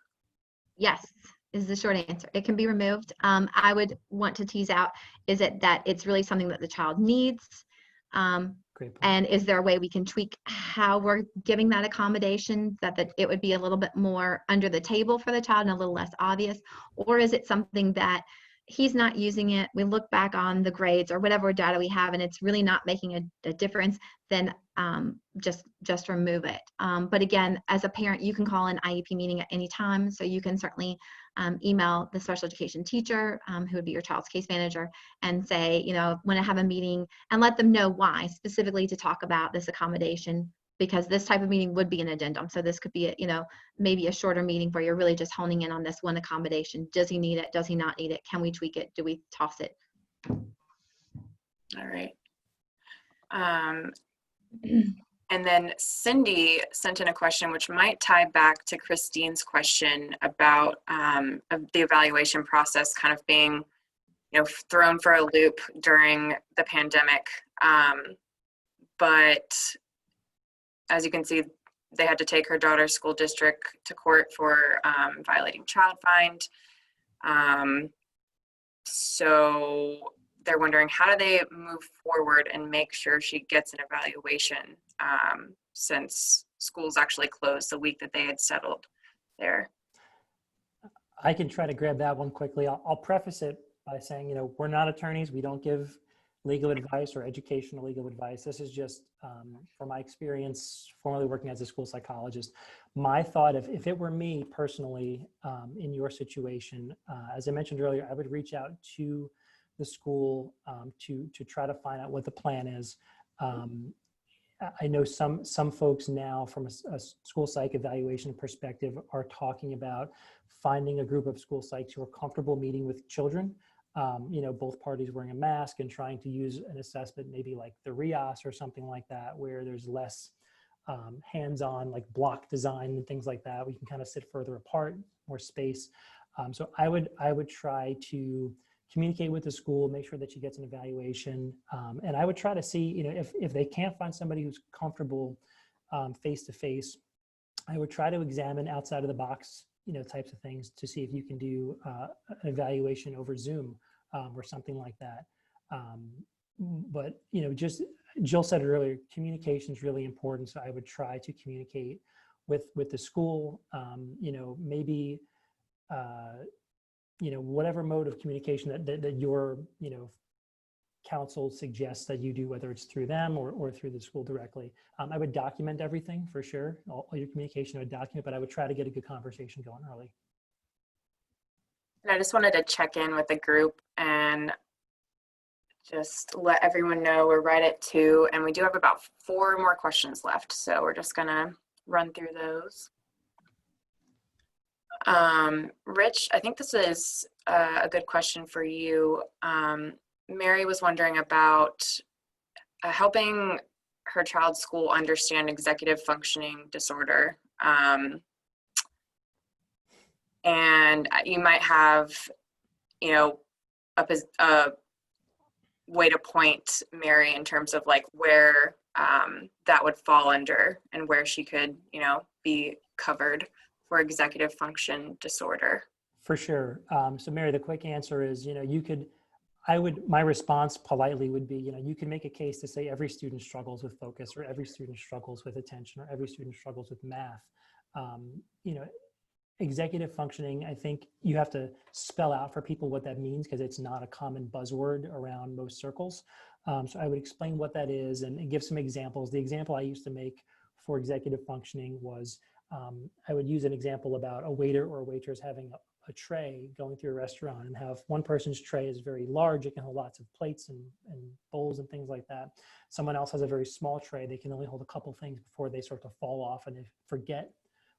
Speaker 2: Yes, is the short answer. It can be removed. I would want to tease out, is it that it's really something that the child needs?
Speaker 1: Great point.
Speaker 2: And is there a way we can tweak how we're giving that accommodation, that it would be a little bit more under the table for the child and a little less obvious? Or is it something that he's not using it, we look back on the grades or whatever data we have, and it's really not making a difference, then just remove it. But again, as a parent, you can call an IEP meeting at any time. So you can certainly email the special education teacher, who would be your child's case manager, and say, want to have a meeting, and let them know why, specifically to talk about this accommodation, because this type of meeting would be an addendum. So this could be maybe a shorter meeting where you're really just honing in on this one accommodation. Does he need it? Does he not need it? Can we tweak it? Do we toss it?
Speaker 3: All right. And then Cindy sent in a question which might tie back to Christine's question about the evaluation process kind of being, thrown for a loop during the pandemic. But as you can see, they had to take her daughter's school district to court for violating child find. So they're wondering, how do they move forward and make sure she gets an evaluation since schools actually closed the week that they had settled there?
Speaker 1: I can try to grab that one quickly. I'll preface it by saying, we're not attorneys. We don't give legal advice or educational legal advice. This is just from my experience formerly working as a school psychologist. My thought, if it were me personally in your situation, as I mentioned earlier, I would reach out to the school to try to find out what the plan is. I know some folks now from a school psych evaluation perspective are talking about finding a group of school psychs who are comfortable meeting with children, both parties wearing a mask, and trying to use an assessment maybe like the RIAS or something like that, where there's less hands-on, like block design and things like that. We can kind of sit further apart, more space. So I would try to communicate with the school, make sure that she gets an evaluation. And I would try to see, if they can't find somebody who's comfortable face-to-face, I would try to examine outside of the box, types of things to see if you can do an evaluation over Zoom or something like that. But, just Jill said it earlier, communication is really important. So I would try to communicate with the school, maybe, whatever mode of communication that your, council suggests that you do, whether it's through them or through the school directly. I would document everything for sure. All your communication I would document, but I would try to get a good conversation going early.
Speaker 3: And I just wanted to check in with the group and just let everyone know we're right at 2, and we do have about 4 more questions left. So we're just gonna run through those. Rich, I think this is a good question for you. Mary was wondering about helping her child's school understand executive functioning disorder. And you might have, you know, a way to point Mary in terms of like where that would fall under and where she could, you know, be covered for executive function disorder.
Speaker 1: For sure. So Mary, the quick answer is, you know, my response politely would be, you know, you can make a case to say every student struggles with focus, or every student struggles with attention, or every student struggles with math. You know, executive functioning, I think you have to spell out for people what that means, because it's not a common buzzword around most circles. So I would explain what that is and give some examples. The example I used to make for executive functioning was, I would use an example about a waiter or a waitress having a tray going through a restaurant, and have one person's tray is very large. It can hold lots of plates and bowls and things like that. Someone else has a very small tray. They can only hold a couple things before they start to fall off and they forget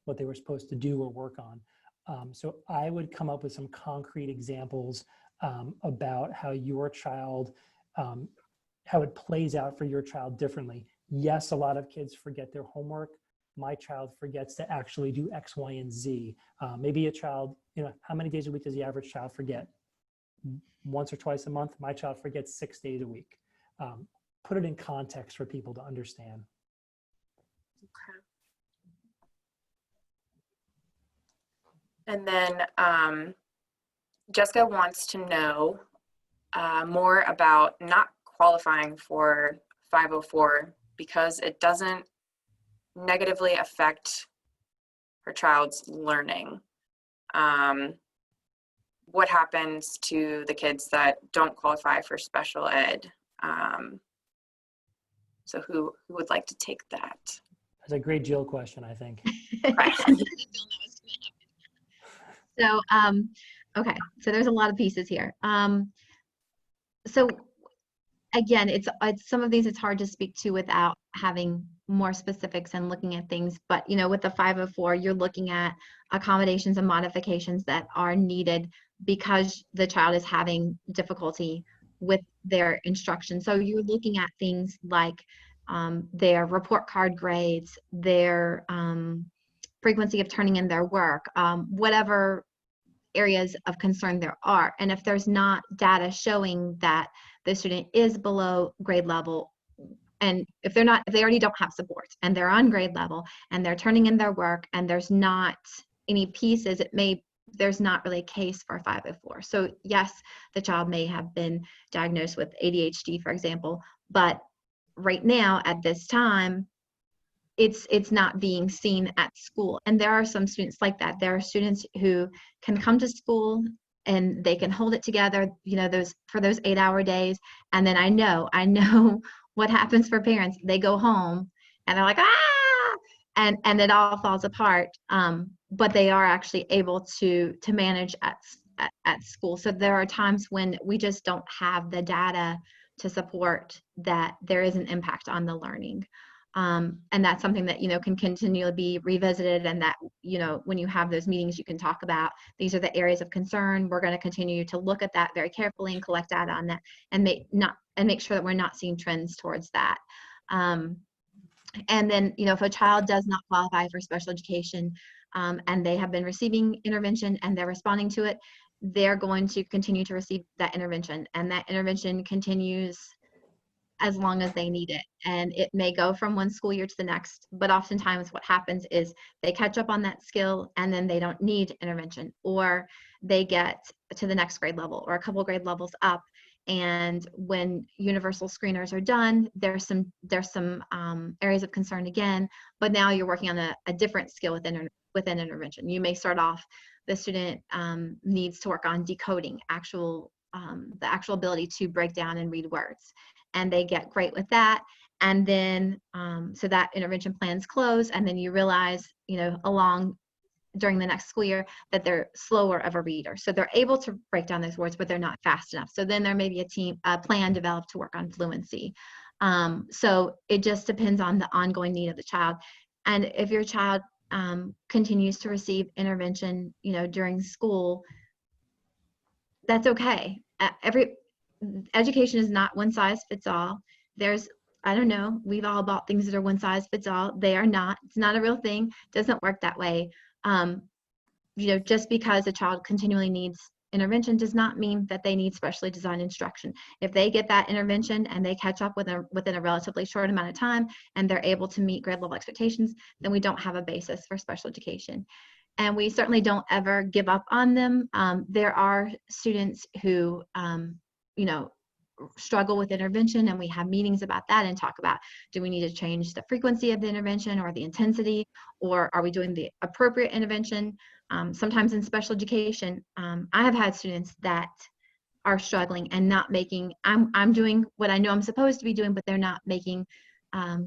Speaker 1: what they were supposed to do or work on. So I would come up with some concrete examples about how your child, how it plays out for your child differently. Yes, a lot of kids forget their homework. My child forgets to actually do X, Y, and Z. Maybe a child, you know, how many days a week does the average child forget? Once or twice a month. My child forgets 6 days a week. Put it in context for people to understand.
Speaker 3: Okay. And then Jessica wants to know more about not qualifying for 504 because it doesn't negatively affect her child's learning. What happens to the kids that don't qualify for special ed? So who would like to take that?
Speaker 1: That's a great Jill question, I think.
Speaker 2: So, okay, so there's a lot of pieces here. So again, it's some of these it's hard to speak to without having more specifics and looking at things. But, you know, with the 504, you're looking at accommodations and modifications that are needed because the child is having difficulty with their instruction. So you're looking at things like their report card grades, their frequency of turning in their work, whatever areas of concern there are. And if there's not data showing that the student is below grade level, and if they already don't have support and they're on grade level and they're turning in their work and there's not any pieces, there's not really a case for 504. So yes, the child may have been diagnosed with ADHD, for example, but right now at this time, it's not being seen at school. And there are some students like that. There are students who can come to school and they can hold it together, you know, for those 8-hour days. And then I know what happens for parents. They go home and they're like, and it all falls apart. But they are actually able to manage at school. So there are times when we just don't have the data to support that there is an impact on the learning. And that's something that, you know, can continually be revisited, and that, you know, when you have those meetings, you can talk about, these are the areas of concern. We're going to continue to look at that very carefully and collect data on that, and make sure that we're not seeing trends towards that. And then, you know, if a child does not qualify for special education, and they have been receiving intervention and they're responding to it, they're going to continue to receive that intervention, and that intervention continues as long as they need it. And it may go from one school year to the next, but oftentimes what happens is they catch up on that skill and then they don't need intervention, or they get to the next grade level or a couple grade levels up. And when universal screeners are done, there's some areas of concern again, but now you're working on a different skill within intervention. You may start off, the student needs to work on decoding, the actual ability to break down and read words. And they get great with that. And then, so that intervention plan's closed, and then you realize, you know, along during the next school year that they're slower of a reader. So they're able to break down those words, but they're not fast enough. So then there may be a plan developed to work on fluency. So it just depends on the ongoing need of the child. And if your child continues to receive intervention, during school, that's okay. Education is not one size fits all. I don't know, we've all bought things that are one size fits all. They are not. It's not a real thing. It doesn't work that way. Just because a child continually needs intervention does not mean that they need specially designed instruction. If they get that intervention and they catch up within a relatively short amount of time and they're able to meet grade level expectations, then we don't have a basis for special education. And we certainly don't ever give up on them. There are students who, struggle with intervention, and we have meetings about that and talk about, do we need to change the frequency of the intervention or the intensity, or are we doing the appropriate intervention? Sometimes in special education, I have had students that are struggling and not making, I'm doing what I know I'm supposed to be doing, but they're not making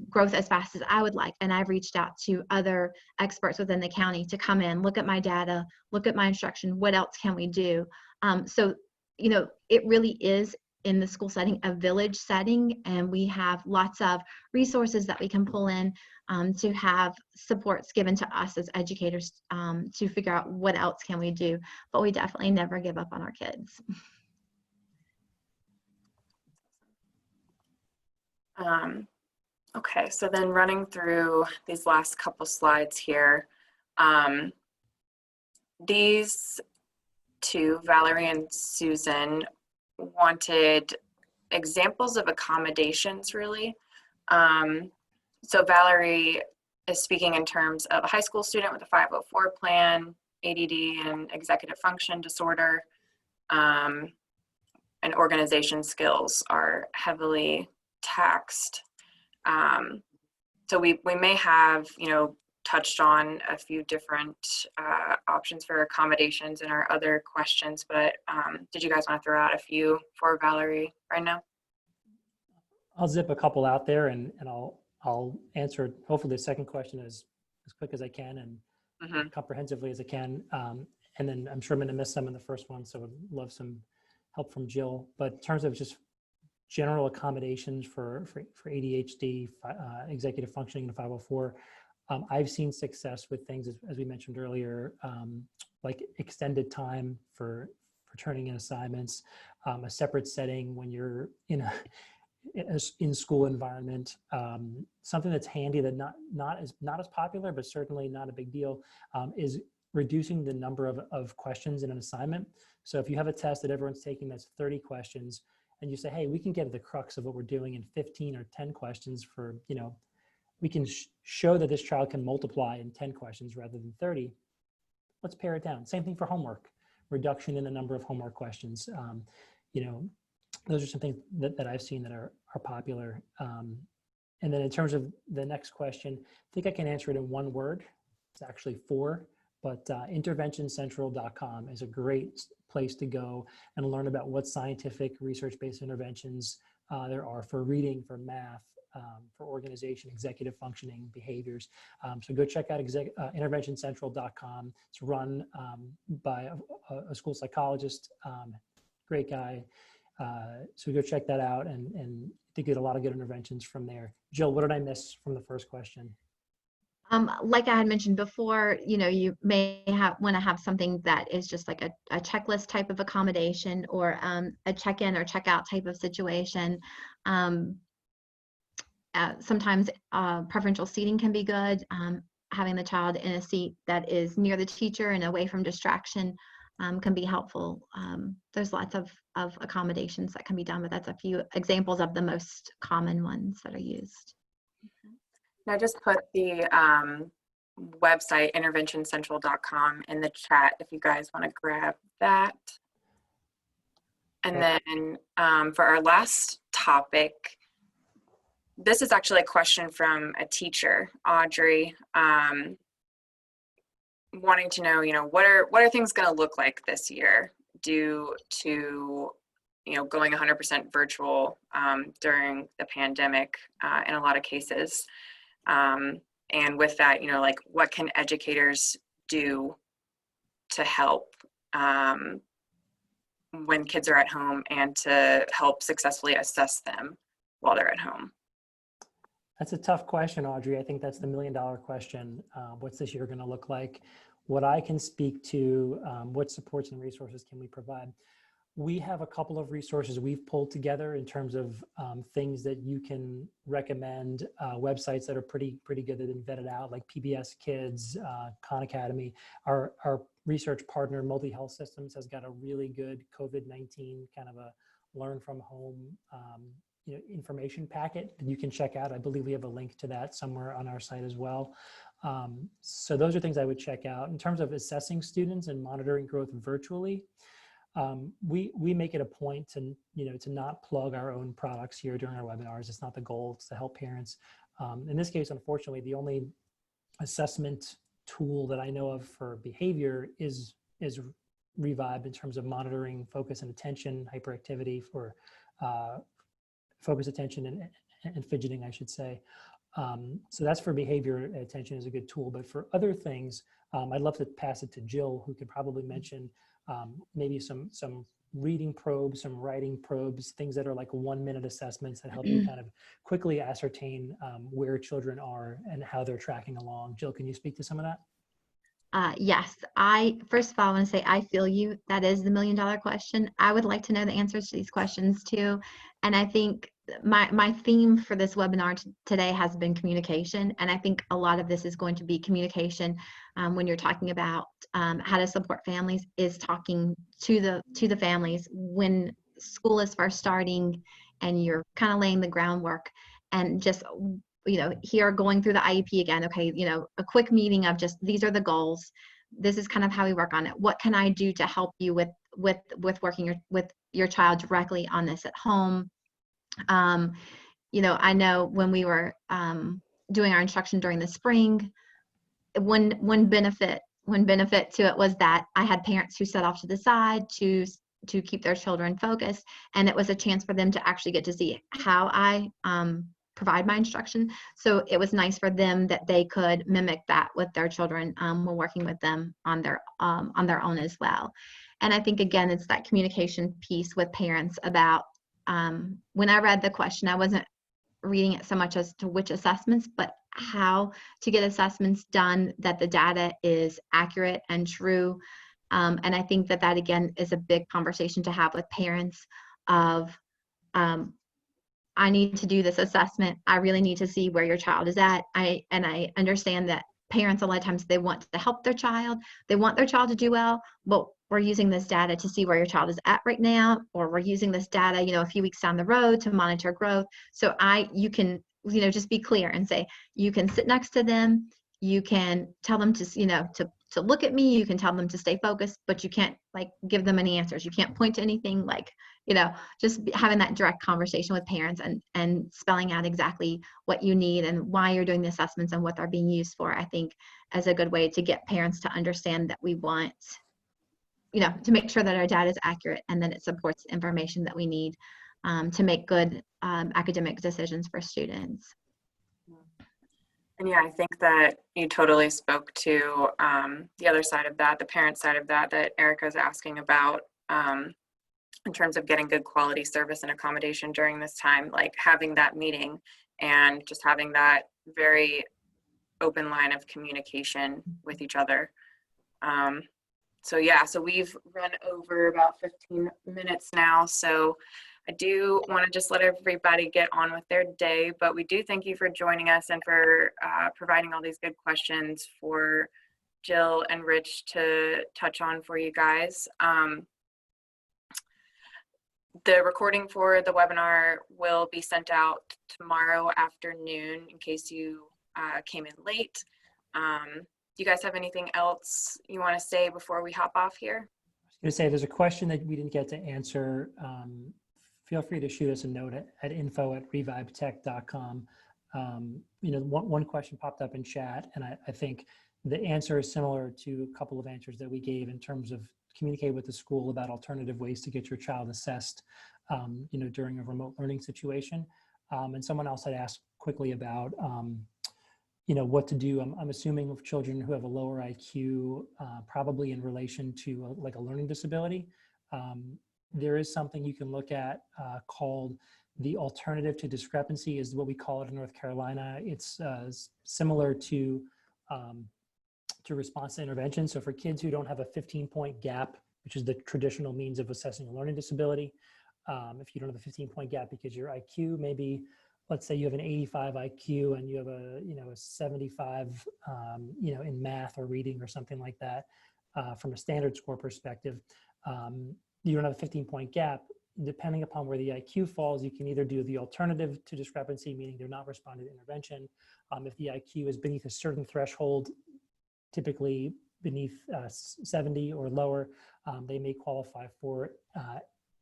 Speaker 2: growth as fast as I would like. And I've reached out to other experts within the county to come in, look at my data, look at my instruction, what else can we do? So it really is, in the school setting, a village setting, and we have lots of resources that we can pull in to have supports given to us as educators to figure out what else can we do. But we definitely never give up on our kids.
Speaker 3: Okay, so then running through these last couple slides here, these two, Valerie and Susan, wanted examples of accommodations, really. So Valerie is speaking in terms of a high school student with a 504 plan, ADD and executive function disorder, and organization skills are heavily taxed. So we may have, touched on a few different options for accommodations in our other questions, but did you guys want to throw out a few for Valerie right now?
Speaker 1: I'll zip a couple out there and I'll answer hopefully the second question as quick as I can and comprehensively as I can. And then I'm sure I'm going to miss some in the first one, so I'd love some help from Jill. But in terms of just general accommodations for ADHD, executive functioning, and 504, I've seen success with things, as we mentioned earlier, like extended time for turning in assignments, a separate setting when you're in a in-school environment, something that's handy that not as popular, but certainly not a big deal, is reducing the number of questions in an assignment. So if you have a test that everyone's taking that's 30 questions, and you say, hey, we can get to the crux of what we're doing in 15 or 10 questions for, we can show that this child can multiply in 10 questions rather than 30. Let's pare it down. Same thing for homework, reduction in the number of homework questions. Those are some things that I've seen that are popular. And then in terms of the next question, I think I can answer it in one word. It's actually 4, but interventioncentral.com is a great place to go and learn about what scientific research-based interventions there are for reading, for math, for organization, executive functioning, behaviors. So go check out interventioncentral.com. It's run by a school psychologist, great guy. So go check that out and to get a lot of good interventions from there. Jill, what did I miss from the first question?
Speaker 2: Like I had mentioned before, you may want to have something that is just like a checklist type of accommodation, or a check-in or check-out type of situation. Sometimes preferential seating can be good. Having the child in a seat that is near the teacher and away from distraction can be helpful. There's lots of accommodations that can be done, but that's a few examples of the most common ones that are used.
Speaker 3: I just put the website interventioncentral.com in the chat if you guys want to grab that. And then for our last topic, this is actually a question from a teacher, Audrey, wanting to know, what are things going to look like this year due to, going 100% virtual during the pandemic in a lot of cases. And with that, what can educators do to help when kids are at home and to help successfully assess them while they're at home?
Speaker 1: That's a tough question, Audrey. I think that's the million-dollar question. What's this year going to look like? What I can speak to, what supports and resources can we provide? We have a couple of resources we've pulled together in terms of things that you can recommend, websites that are pretty good that have been vetted out, like PBS Kids, Khan Academy. Our research partner, Multi Health Systems, has got a really good COVID-19 kind of a learn from home information packet that you can check out. I believe we have a link to that somewhere on our site as well. So those are things I would check out. In terms of assessing students and monitoring growth virtually, we make it a point to not plug our own products here during our webinars. It's not the goal. It's to help parents. In this case, unfortunately, the only assessment tool that I know of for behavior is Revibe in terms of monitoring focus and attention, hyperactivity for focus, attention, and fidgeting, I should say. So that's for behavior. Attention is a good tool, but for other things, I'd love to pass it to Jill, who could probably mention maybe some reading probes, some writing probes, things that are like 1-minute assessments that help you kind of quickly ascertain where children are and how they're tracking along. Jill, can you speak to some of that?
Speaker 2: Yes, first of all, I want to say I feel you. That is the million-dollar question. I would like to know the answers to these questions too. And I think my theme for this webinar today has been communication. And I think a lot of this is going to be communication when you're talking about how to support families, is talking to the families when school is first starting and you're kind of laying the groundwork, and just here going through the IEP again, okay, a quick meeting of just, these are the goals. This is kind of how we work on it. What can I do to help you with working with your child directly on this at home? I know when we were doing our instruction during the spring, one benefit to it was that I had parents who set off to the side to keep their children focused, and it was a chance for them to actually get to see how I provide my instruction. So it was nice for them that they could mimic that with their children when working with them on their own as well. And I think, again, it's that communication piece with parents about, when I read the question, I wasn't reading it so much as to which assessments, but how to get assessments done that the data is accurate and true. And I think that again is a big conversation to have with parents of, I need to do this assessment. I really need to see where your child is at. I understand that parents, a lot of times, they want to help their child. They want their child to do well, but we're using this data to see where your child is at right now, or we're using this data, a few weeks down the road to monitor growth. So you can, just be clear and say, you can sit next to them. You can tell them to look at me. You can tell them to stay focused, but you can't give them any answers. You can't point to anything, just having that direct conversation with parents and spelling out exactly what you need and why you're doing the assessments and what they're being used for, I think, as a good way to get parents to understand that we want, to make sure that our data is accurate and that it supports the information that we need to make good academic decisions for students.
Speaker 3: And yeah, I think that you totally spoke to the other side of that, the parent side of that Erica's asking about, in terms of getting good quality service and accommodation during this time, like having that meeting and just having that very open line of communication with each other. So we've run over about 15 minutes now. So I do want to just let everybody get on with their day, but we do thank you for joining us and for providing all these good questions for Jill and Rich to touch on for you guys. The recording for the webinar will be sent out tomorrow afternoon in case you came in late. Do you guys have anything else you want to say before we hop off here?
Speaker 1: I was going to say, there's a question that we didn't get to answer. Feel free to shoot us a note at info@revibetech.com. One question popped up in chat, and I think the answer is similar to a couple of answers that we gave in terms of communicate with the school about alternative ways to get your child assessed, during a remote learning situation. And someone else had asked quickly about, what to do. I'm assuming of children who have a lower IQ, probably in relation to like a learning disability. There is something you can look at called the alternative to discrepancy, is what we call it in North Carolina. It's similar to response to intervention. So for kids who don't have a 15-point gap, which is the traditional means of assessing a learning disability, if you don't have a 15-point gap because your IQ maybe, let's say you have an 85 IQ and you have a 75 in math or reading or something like that, from a standard score perspective, you don't have a 15-point gap. Depending upon where the IQ falls, you can either do the alternative to discrepancy, meaning they're not responding to intervention. If the IQ is beneath a certain threshold, typically beneath 70 or lower, they may qualify for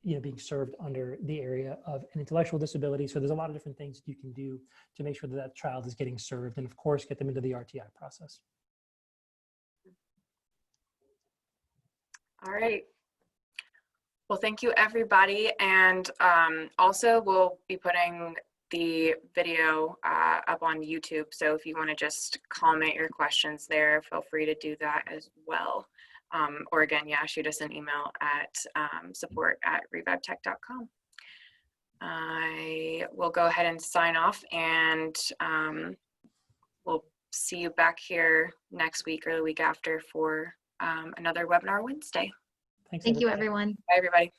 Speaker 1: being served under the area of an intellectual disability. So there's a lot of different things you can do to make sure that that child is getting served, and of course get them into the RTI process.
Speaker 3: All right. Well, thank you, everybody. And also, we'll be putting the video up on YouTube. So if you want to just comment your questions there, feel free to do that as well. Or again, yeah, shoot us an email at support@revibetech.com. I will go ahead and sign off, and we'll see you back here next week or the week after for another webinar Wednesday.
Speaker 1: Thanks.
Speaker 2: Thank you,
Speaker 1: everybody.
Speaker 2: everyone.
Speaker 3: Bye, everybody.